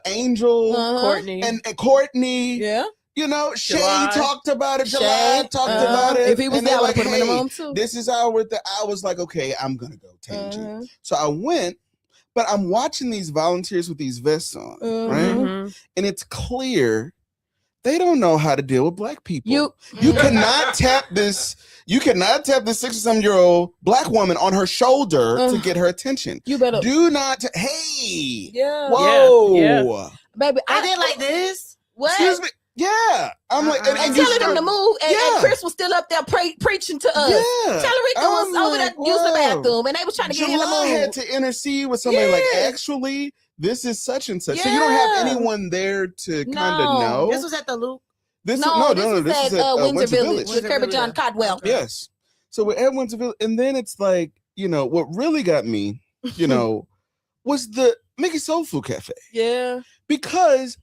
Angel Courtney. and Courtney. Yeah. You know, Shay July. talked about it. July Shay, talked about it. If he was and there, I they're would put him in the "Hey, room too. This is our I was like, okay, I'm gonna go tangent. Uh-huh. So I went, but I'm watching these volunteers with these vests on, right? Mhm. And it's clear they don't know how to deal with black people. You You cannot tap this. You cannot tap this 60-some-year-old black woman on her shoulder to get her attention. you better Do not. Hey. yeah. Whoa. Yeah. Baby, I did like this. what? Excuse me. Yeah. I'm like, Uh-uh. And you telling them start- to move, and Yeah. Chris was still up there preaching to us. Yeah. Tellerica was I'm over like, there using the wow. bathroom, and they was trying to get him to July move. had to intercede with somebody like, Yeah. actually, this is such and such. So you don't have Yeah. anyone there to kind of No. know. This was at the Loop. This no, is, this is at Windsor Village with Windsor Kirby Village. John Codwell. Yes. So we're at Windsor Village, and then it's like, you know, what really got me, you know, was the Mickey Soul Food Cafe. Yeah. Because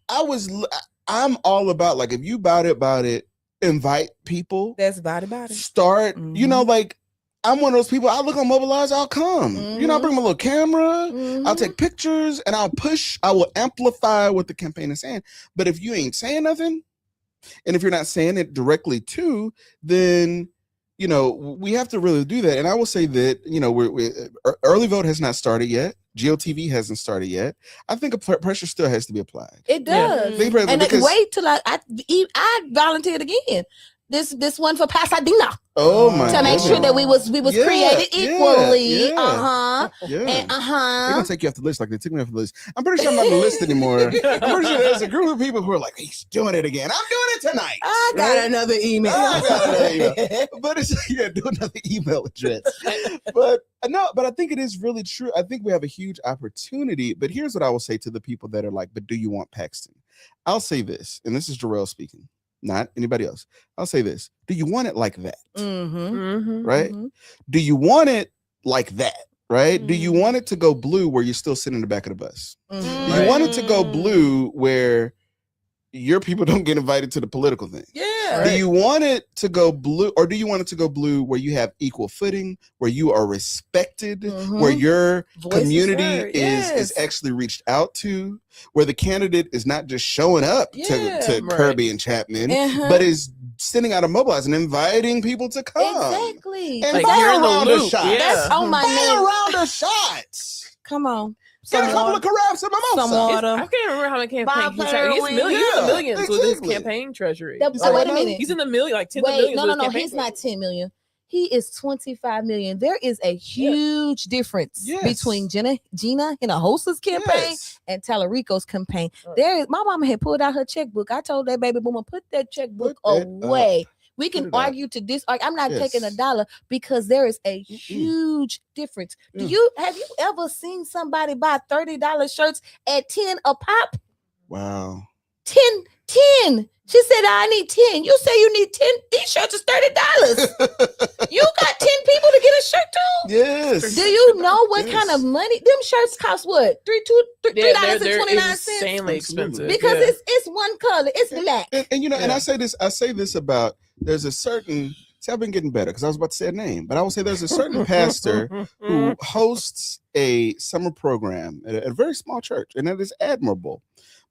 I'm all about, like, if you about it, invite people, That's body. start, you know, like, I'm one of those people, I look on Mobilize, I'll come. You know, I bring my little camera, I'll take pictures, and I'll push, I will amplify what the campaign is saying. But if you ain't saying nothing, and if you're not saying it directly to, then, you know, we have to really do that. And I will say that, you know, early vote has not started yet. GOTV hasn't started yet. I think pressure still has to be applied. It Yeah. does. I think pressure- And because, wait till I volunteered again. This one for Pasadena oh my to make sure goodness. that we was Yeah, created yeah, equally. yeah. And Yeah. They're uh-huh. gonna take you off the list like they took me off the list. I'm pretty sure I'm not on the list anymore. I'm pretty sure there's a group of people who are like, he's doing it again. I'm doing it tonight. I got Right? another email. I got another email. But it's do another email address. But no, but I think it is really true. I think we have a huge opportunity. But here's what I will say to the people that are like, but do you want Paxton? I'll say this, and this is Jarrell speaking, not anybody else. I'll say this. Do you want it like that? Mm-hmm. Mhm. Right? Do you want it like that? Right? Do you want it to go blue where you're still sitting in the back of the bus? Do you Right. want it to go blue where your people don't get invited to the political thing? Yeah. Do you want it to go blue, or do you want it to go blue where you have equal footing, where you are respected, where your Voice is community heard. is Yes. actually reached out to, where the candidate is not just showing up Yeah, to right. Kirby and Chapman, Uh-huh. but is sending out a mobilize and inviting people to come. Exactly. And Like, buy you're a in the round of loop. shots. Yeah. That's on my Buy a name. round of shots. Come on. Get a Some couple water. of carafes of mimosa. Some water. I can't remember how many campaign Bob he's Player he's win. millions. He's in the Yeah, millions with his exactly. campaign treasury. That- You said wait a what now? minute. He's in the million, like tens of Wait, millions. no, with no, his no. campaign He's not treasury. 10 million. He is 25 million. There is a huge difference Yes. between Gina Hinojosa's campaign Yes. and Tallarico's campaign. Right. My mama had pulled out her checkbook. I told that baby boomer, put that checkbook Put that away. We Put can it up. argue to this. I'm not taking a Yes. dollar because there is a huge difference. Yeah. Have you ever seen somebody buy $30 shirts at 10 a pop? Wow. 10. She said, I need 10. You say you need 10. These shirts is $30. You got 10 people to get a shirt to? Yes. Do you know what Yes. kind of money? Them shirts cost what? Yeah, $3.29. they're insanely expensive. Because yeah. it's one color. It's black. And you know, and Yeah. I say this about there's a certain see, I've been getting better because I was about to say a name, but I will say there's a certain pastor who hosts a summer program at a very small church, and it is admirable.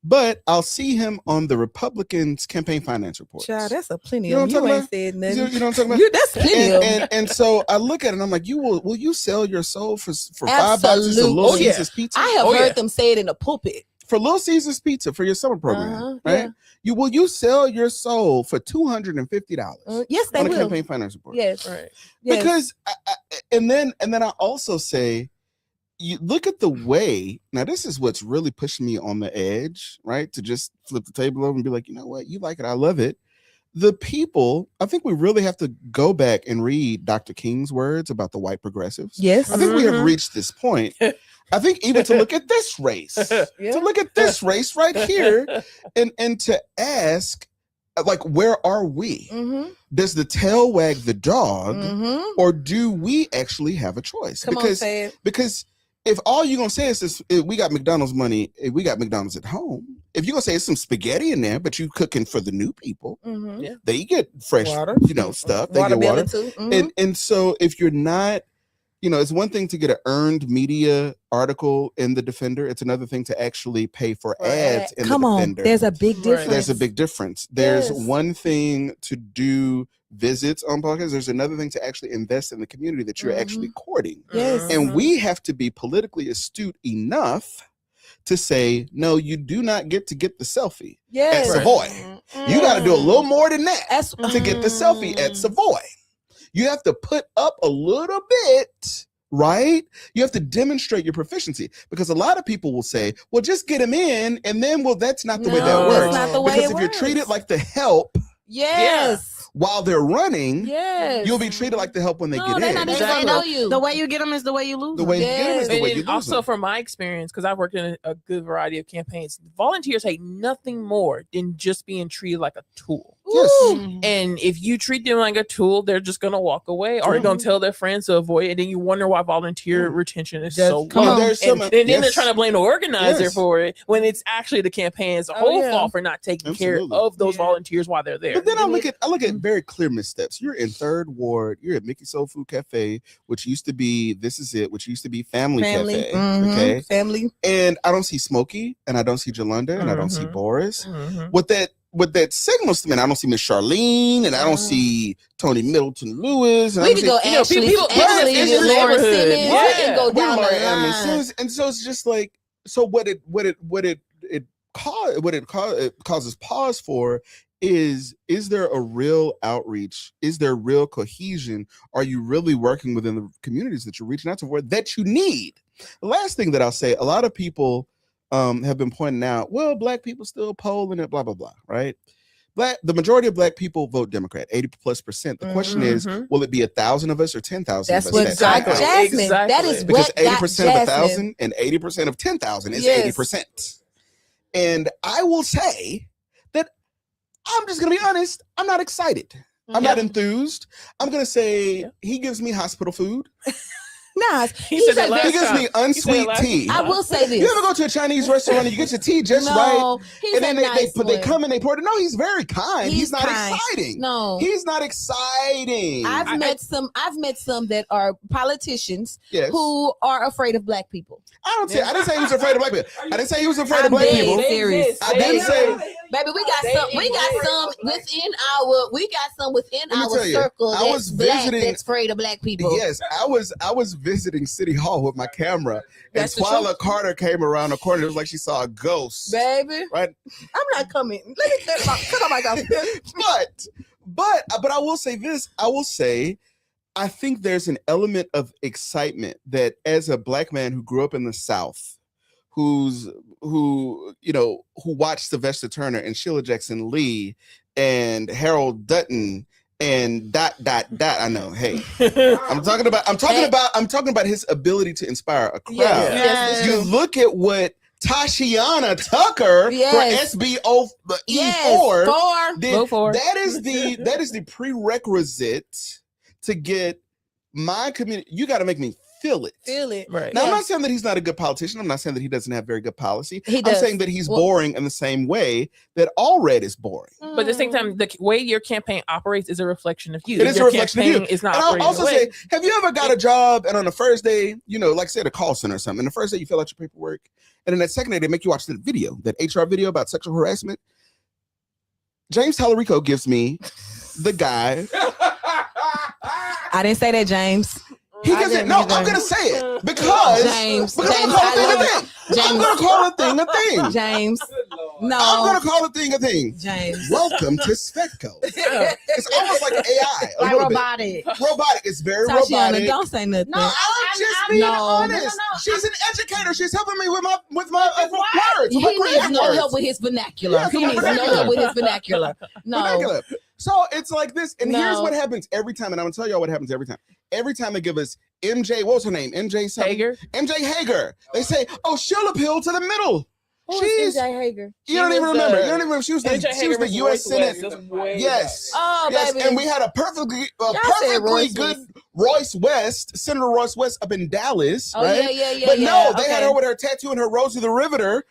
But I'll see him on the Republicans' campaign finance reports. Child, that's a plenty You know of what I'm you ain't talking said You nothing. know what I'm talking about? That's plenty of And so I look at it and I'm like, will you sell your soul for $5 at Absolutely. Little Oh, yeah. Caesars Pizza? I have Oh, heard yeah. them say it in the pulpit. For Little Caesars Pizza for your summer program, Uh-huh, right? yeah. Will you sell your soul for $250 Yes, they on a will. campaign finance report? Yes. Right. Yes. Because and then I also say, you look at the way now. This is what's really pushing me on the edge, right? To just flip the table over and be like, you know what, you like it, I love it. the people, I think we really have to go back and read Dr. King's words about the white progressives. Yes. I think we have Mhm. reached this point. I think even to look at this race, to look at this race right here, and to ask, like, where are we? Mm-hmm. Does the tail wag the dog, Mm-hmm. or do we actually have a choice? Come on, say it. Because if all you're gonna say is this, we got McDonald's money, we got McDonald's at home. If you're gonna say it's some spaghetti in there, but you cooking for the new people, Mm-hmm. Yeah. they get fresh, Water. stuff. They get water. Too. Mhm. And so if you're not, it's one thing to get an earned media article in the Defender. It's another thing to actually pay for ads in Come the on, Defender. there's a big Right. difference. There's a big difference. There's Yes. one thing to do visits on podcasts. There's another thing to actually invest in the community that you're actually courting. Yes. And we have to be politically astute enough to say, no, you do not get to get the selfie Yes. at Savoy. You got to do a little more than that That's to get the selfie at Savoy. You have to put up a little bit, right? You have to demonstrate your proficiency, because a lot of people will say, well, just get him in, and then, well, that's not the way that No, works. that's not the way Because it if you're works. treated like the help Yes. while they're running, Yes. you'll be treated like the help when they No, get they're in. not even Exactly. gonna know you. The way you get them is the way you lose The them. way you get them is the And way you then lose also them. from my experience, because I've worked in a good variety of campaigns, volunteers hate nothing more than just being treated like a tool. Yes. Mhm. And if you treat them like a tool, they're just gonna walk away, or they're gonna tell their friends to avoid it. And then you wonder why volunteer retention is Just so come low. on. There's And, some- then they're yes. trying to blame the organizer Yes. for it when it's actually the campaign's Oh, whole yeah. fault for not taking Absolutely. care of those Yeah. volunteers while they're there. But then I look at very clear missteps. You're in Third Ward. You're at Mickey Soul Food Cafe, which used to be This Is It, which used to be Family Cafe. Mhm. Okay, Family. and I don't see Smokey, and I don't see Jolanda, and I don't see Mhm. Boris. Mhm. What that signals to me, and I don't see Miss Charlene, and I don't see Tony Middleton Lewis. And I We don't could go see, Ashley, people- Ashley, it's your Lauren neighborhood. Simmons. We Yeah. can go We're down the Laura Adams line. Simmons. And so it's just like, so what it causes pause for is there a real outreach? Is there real cohesion? Are you really working within the communities that you're reaching out to for that you need? The last thing that I'll say, a lot of people have been pointing out, well, Black people still polling it, blah, blah, blah, right? The majority of Black people vote Democrat, 80+%. The question is, Mhm. will it be 1,000 of us or 10,000 That's of us? what that Exactly. got vote? Jasmine. That is Exactly. Because what 80% got of Jasmine. 1,000 and 80% of 10,000 is Yes. 80%. And I will say that I'm just going to be honest, I'm not excited. I'm not enthused. I'm going to say he gives me hospital food. Nas. He said that said last He gives time. me He said it unsweet last tea. time. I will say this. You ever go to a Chinese restaurant and you get your tea just right? No, he's And then a nice they one. come and they pour it. No, he's very kind. He's not kind. exciting. No. He's not exciting. I've met some that are politicians yes. who are afraid of Black people. I didn't say he was afraid of Black people. I didn't say he was afraid of I'm Black dead people. serious. I didn't say. Baby, we got some within Let me our tell you, circle I that's was Black visiting- that's afraid of Black people. Yes, I was visiting City Hall with my camera, and That's the Twyla truth. Carter came around the corner. It was like she saw a ghost. Baby, Right, I'm not coming. Let me cut on my golf. but I will say this. I will say, I think there's an element of excitement that, as a Black man who grew up in the South, who watched Sylvester Turner and Sheila Jackson Lee and Harold Dutton and ... I know. Hey, I'm talking about his ability to inspire a crowd. Yes. You look at what Tashiana Tucker Yes. for SBO Yes, E4 did. Go for it. That is the prerequisite to get my community. You got to make me feel it. Feel it. Right. Now, I'm Yeah. not saying that he's not a good politician. I'm not saying that he doesn't have very good policy. He I'm does. saying that he's Well- boring in the same way that all red is boring. But at the same time, the way your campaign operates is a reflection of you. It is Your a reflection of you. campaign is not And I'll operating also the way. say, have you ever got a job and on the first day, like say at a call center or something, and the first day you fill out your paperwork, and then that second day they make you watch that video, that HR video about sexual harassment? James Tallarico gives me the guy. I didn't say that, James. He I gives it. didn't No, either. I'm gonna say it because James, I'm James, gonna call I a thing love a thing. I'm James. gonna call a thing a thing. James, No, I'm gonna call a thing a thing. James. Welcome to Svetco. It's almost like AI, a Like little robotic. bit. Robotic. It's very Tatiana, robotic. don't say nothing. No, I'm just I'm- being no. honest. No. She's an educator. She's helping me with my words, He with my needs creative no words. help with his vernacular. Yeah, He needs no vernacular. help with his vernacular. No. Vernacular. So it's like this, and here's No. what happens every time, and I'm gonna tell y'all what happens every time. Every time they give us MJ, what was her name? MJ something? Hager. MJ Hager. They say, "Oh, she'll appeal to the middle." Who She's is MJ Hager? you don't even was remember. the- You don't even remember. She was MJ the Hager was U.S. Royce Senate. West. That's way Yes. Oh, Yes, baby. and we had a perfectly said Royce good Royce West, Senator Royce West up in Dallas, Oh, right? yeah. But no, they Okay. had her with her tattoo and her Rosie the Riveter,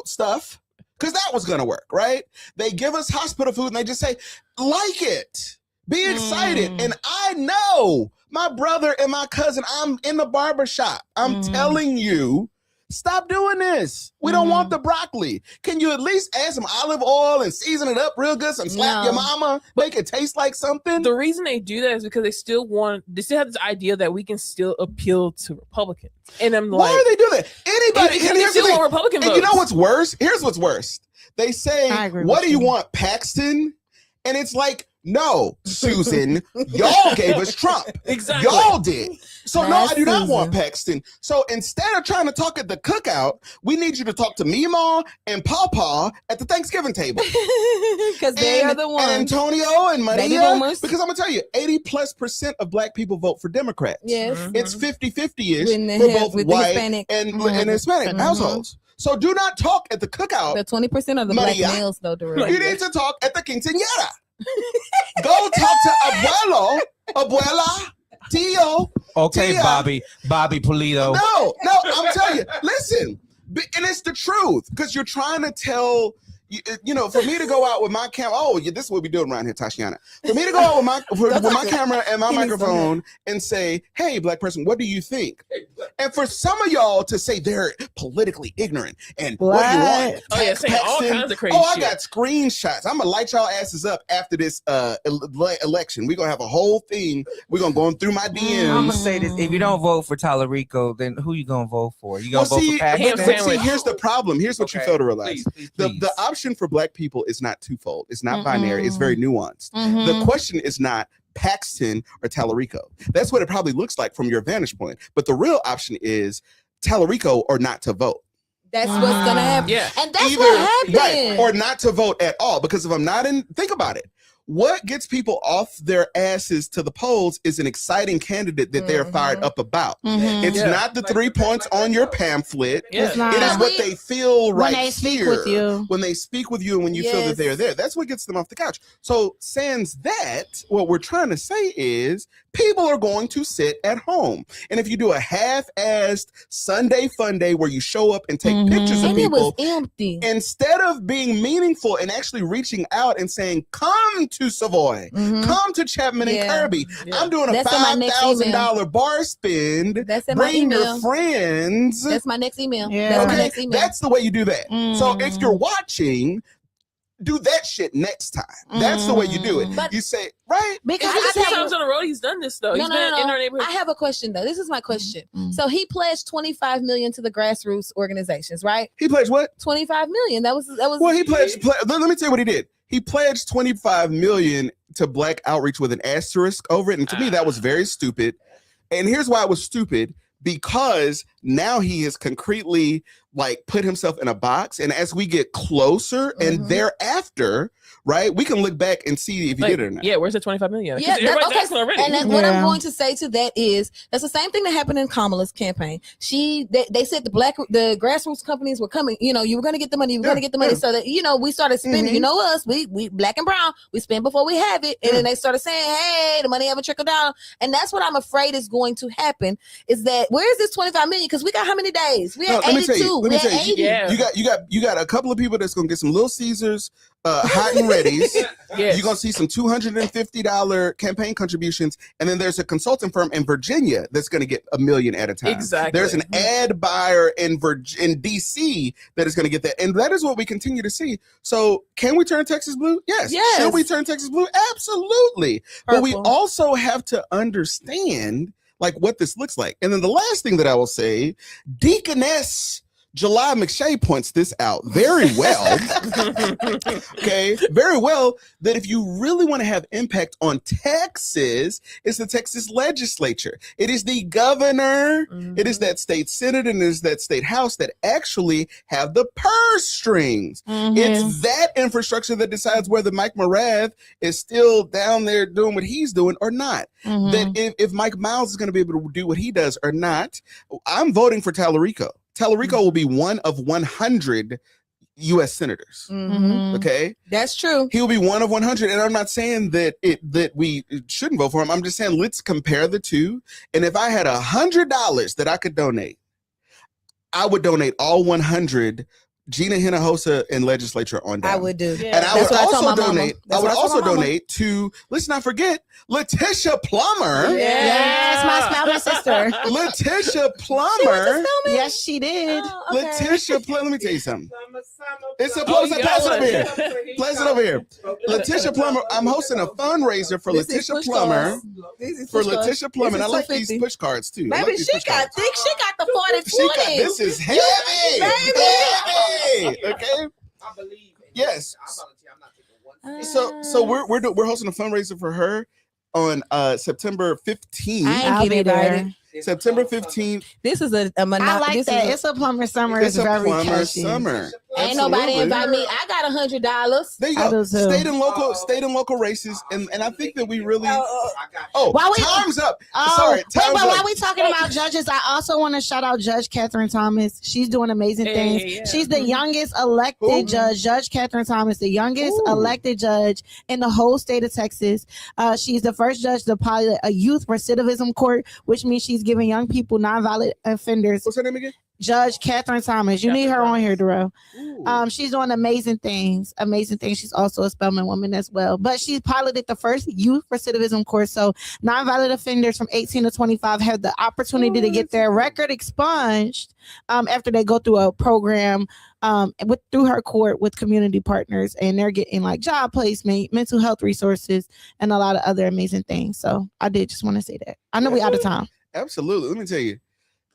stuff, because that was gonna work, right? They give us hospital food and they just say, like it, be excited. Mm. And I know my brother and my cousin, I'm in the barber shop. I'm Mm. telling you, stop doing this. We don't Mm. want the broccoli. Can you at least add some olive oil and season it up real good? Some slap your No. mama, make it taste like something. The reason they do that is because they still have this idea that we can still appeal to Republicans. And I'm Why like, are they doing that? Anybody, because and they here's the still thing. want Republican And votes. you know what's worse? Here's what's worse. They say, I agree what with do you you. want, Paxton? And it's like, no, Susan, y'all gave us Trump. Exactly. Y'all did. So no, That's I do not Susan. want Paxton. So instead of trying to talk at the cookout, we need you to talk to Meemaw and Pawpaw at the Thanksgiving table. Because they are the And ones. Antonio and Baby Maria. boomers. Because I'm gonna tell you, 80+% of black people vote for Democrats. Yes. Mhm. It's 50-50-ish When they for have- both with the white Hispanic. and Mhm. Hispanic Mhm. households. So do not talk at the cookout. The 20% of the Maria. black males, though, Darrell. You need to talk at the quinceañera. Go talk to abuelo, abuela, tío. Okay, Tia. Bobby Polito. No, I'm telling you. Listen, and it's the truth because you're trying to tell. For me to go out with my camera. Oh, yeah, this is what we doing around here, Tatiana. For me to go out with my camera and my He needs some microphone and say, "Hey, black person, what do you think?" And for some of y'all to say they're politically ignorant and what do you want? Oh, yeah, Tax saying all Paxton? kinds of crazy Oh, I shit. got screenshots. I'm gonna light y'all asses up after this election. We're gonna have a whole thing. We're gonna go through my DMs. I'm gonna say this: if you don't vote for Talarico, then who you gonna vote for? You gonna Well, vote see, for Paxton? Ham but see, sandwich. here's the problem. Here's what you Okay, fail to realize. please, The option for black people is not twofold. It's not Mm-mm. binary. It's very nuanced. Mhm. The question is not Paxton or Talarico. That's what it probably looks like from your vantage point. But the real option is Talarico or not to vote. That's what's going to happen. Yeah. And that's Either- what happened. right, or not to vote at all. Because if I'm not in, think about it. What gets people off their asses to the polls is an exciting candidate that they're fired up about. Mhm. It's Yeah. not the 3 points on your pamphlet. Yeah. It's not. It is But what we- they feel When right they speak here. with you. When they speak with you and when you feel that Yes. they're there. That's what gets them off the couch. So sans that, what we're trying to say is people are going to sit at home. And if you do a half-assed Sunday fun day where you show up and take Mhm. pictures of And it was people, empty. instead of being meaningful and actually reaching out and saying, come to Savoy, Mhm. come to Chapman and Yeah. Kirby. Yeah. I'm doing a That's in my next $5,000 bar spend. That's in my Bring your email. friends. That's my next email. Yeah. That's my Okay, next email. that's the way you do that. So if Mm. you're watching, do that shit next time. That's the way you do it. But- You say, right? Because I It's tell 2 you- times in a row he's done this though. No, He's no, been no, in no. our neighborhood. I have a question though. This is my question. Mm. So he pledged 25 million to the grassroots organizations, right? He pledged what? 25 million. That was Well, he pledged. Let me tell you what he did. He pledged 25 million to Black Outreach with an asterisk over it, and to me that was very stupid. And here's why it was stupid: because now he has concretely put himself in a box, and as we get closer and Mhm. thereafter, right, we can look back and see if he Like, did it or not. yeah, where's the 25 million? Yeah, Everybody's okay, asking already. and that's what Yeah. I'm going to say to that is that's the same thing that happened in Kamala's campaign. They said the grassroots companies were coming. You were going to get the money. You were Yeah, going to get the money. yeah. So that we started spending. Mhm. You know us, we black and brown. We spend before we have it, and then they started saying, "Hey, the money haven't trickled down." And that's what I'm afraid is going to happen. Is that where is this 25 million? Because we got how many days? We No, had let me tell 82. you, let We me had tell you, 80. Yeah. You got a couple of people that's gonna get some Little Caesars hot and ready's. Yes. You're gonna see some $250 campaign contributions, and then there's a consulting firm in Virginia that's gonna get $1 million at a time. Exactly. There's an ad buyer in DC that is gonna get that, and that is what we continue to see. So, can we turn Texas blue? Yes. Yes. Should we turn Texas blue? Absolutely. But we Purple. also have to understand what this looks like. And then the last thing that I will say, Deaconess July McShay points this out very well. Okay, very well, that if you really want to have impact on Texas, it's the Texas legislature. It is the governor, it is that state senate, and it is that state house that actually have the purse strings. It's that infrastructure that decides whether Mike Morath is still down there doing what he's doing or not. That if Mike Miles is going to be able to do what he does or not, I'm voting for Tallarico. Tallarico will be one of 100 U.S. senators. Okay, That's true. he will be one of 100, and I'm not saying that we shouldn't vote for him. I'm just saying let's compare the two. And if I had $100 that I could donate, I would donate all 100 Gina Hinojosa and legislature on down. I would do. Yeah. And I That's would what I told also my mama. donate. That's I would what I told also my mama. donate to. Let's not forget Letitia Plummer. Yes, my spelling sister. Letitia Plummer. Yes, she did. Letitia Plummer. Let me tell you something. It's a Oh, place. you Pass it got over here. one. Place it over here. Letitia Plummer. I'm hosting a fundraiser for Letitia Plummer. For Letitia Plummer. And I like these push cards too. I like Baby, these she push got cards. thick. She got the 40 She got, 20. this is heavy. Heavy. Okay. I believe in Yes. I volunteer. I'm not taking one. So we're hosting a fundraiser for her on September 15th. I ain't get invited. September 15th. This is a I monopoly. like that. It's a plumber summer. It's It's a very plumber catchy. summer. Ain't nobody Absolutely. invite me. I got $100. There you I go. do too. State and local races, and I think that we really. I got Oh, While we- time's up. Oh, Sorry, wait, time's but up. while we talking about judges, I also want to shout out Judge Catherine Thomas. She's doing amazing things. Hey, yeah. She's the youngest elected Who? judge. Judge Catherine Thomas, the youngest Ooh. elected judge in the whole state of Texas. She's the first judge to pilot a youth recidivism court, which means she's giving young people nonviolent offenders. What's her name again? Judge Catherine Thomas. You need her on here, Darrell. Ooh. She's doing amazing things. Amazing things. She's also a Spelman woman as well. But she piloted the first youth recidivism course. So nonviolent offenders from 18 to 25 have the opportunity to get their record expunged after they go through a program through her court with community partners, and they're getting like job placement, mental health resources, and a lot of other amazing things. So I did just want to say that. I know we out of time. Absolutely. Let me tell you.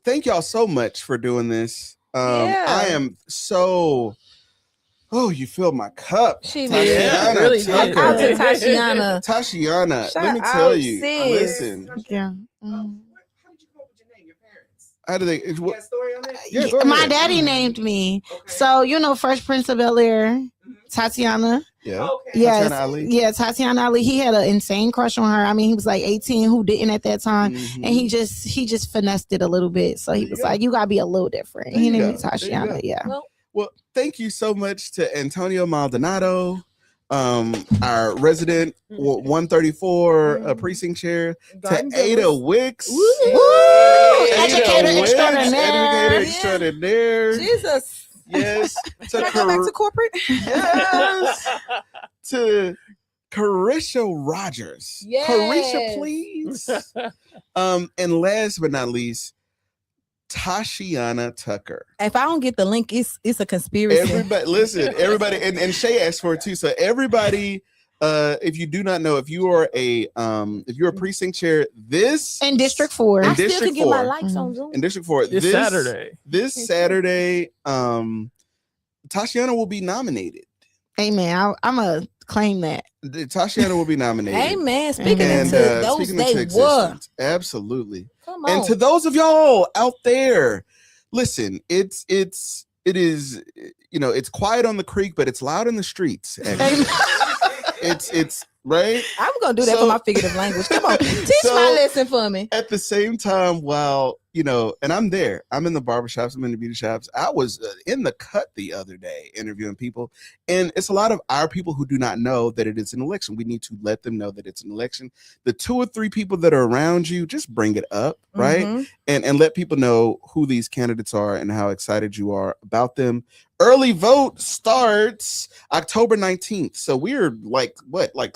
Thank y'all so much for doing this. Yeah. I am so. Oh, you filled my cup. She Tashiana did. Yeah, really did. Tucker. Out to Tashiana. Tashiana, Shout let me tell out, you. sis. Listen, Yeah. How did you come up with your name? Your parents? how do they? You got a story on that? Yeah, go My ahead. daddy named me. Okay. So, Fresh Prince of Bel-Air, Tatiana. Yeah. Okay. Yes. Tatiana Ali. Yeah, Tatiana Ali. He had an insane crush on her. I mean, he was like 18, who didn't at that time. Mhm. And he just finessed it a little bit. So he There you was go. like, you gotta be a little different. There He you named me go. There you Tatiana. go. Yeah. Well, thank you so much to Antonio Maldonado, our resident 134 precinct chair, to Ada Wicks. Woo! Ada Educator Wicks, extraordinaire. Educator extraordinaire. Jesus. Yes. Can I go back to corporate? Yes. To Carisha Rogers. Yes. Carisha, please. And last but not least, Tashiana Tucker. If I don't get the link, it's a conspiracy. Everybody, listen, everybody, and Shay asked for it too. So everybody, if you do not know, if you're a precinct chair, this In District 4. In I still District can get my 4. likes on Zoom. in District 4, This Saturday. this Saturday, Tashiana will be nominated. Amen. I'm going to claim that. Tashiana will be nominated. Amen. Speaking And, into those speaking they into were. existence. Absolutely. Come on. And to those of y'all out there, listen, it is, it's quiet on the creek, but it's loud in the streets. actually. it's right. I'm gonna do that So- for my figurative language. Come on, teach So- my lesson for me. At the same time, while and I'm there, I'm in the barbershops, I'm in the beauty shops. I was in the cut the other day interviewing people, and it's a lot of our people who do not know that it is an election. We need to let them know that it's an election. The 2 or 3 people that are around you, just bring it up, right? Mhm. And let people know who these candidates are and how excited you are about them. Early vote starts October 19th. So we're like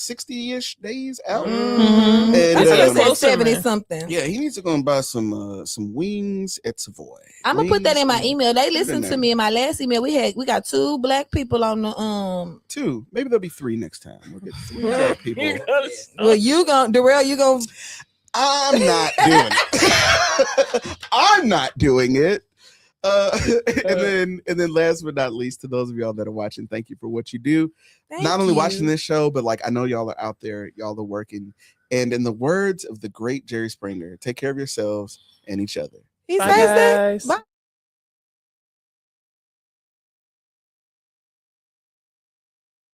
60-ish days out. Mhm. And, I think I um, said 70 something. Yeah, he needs to go and buy some wings at Savoy. I'm gonna put that in my Wings email. They in listened to there. me in my last email. We got 2 black people on the 2. Maybe there'll be 3 next time. We'll get 3 black people. Well, Darrell, you gonna I'm not doing it. I'm not doing it. And then last but not least, to those of y'all that are watching, thank you for what you do. Not only watching this show, but like I know y'all are out there, y'all are working. And in the words of the great Jerry Springer, take care of yourselves and each other. He Bye, says that. guys. Bye.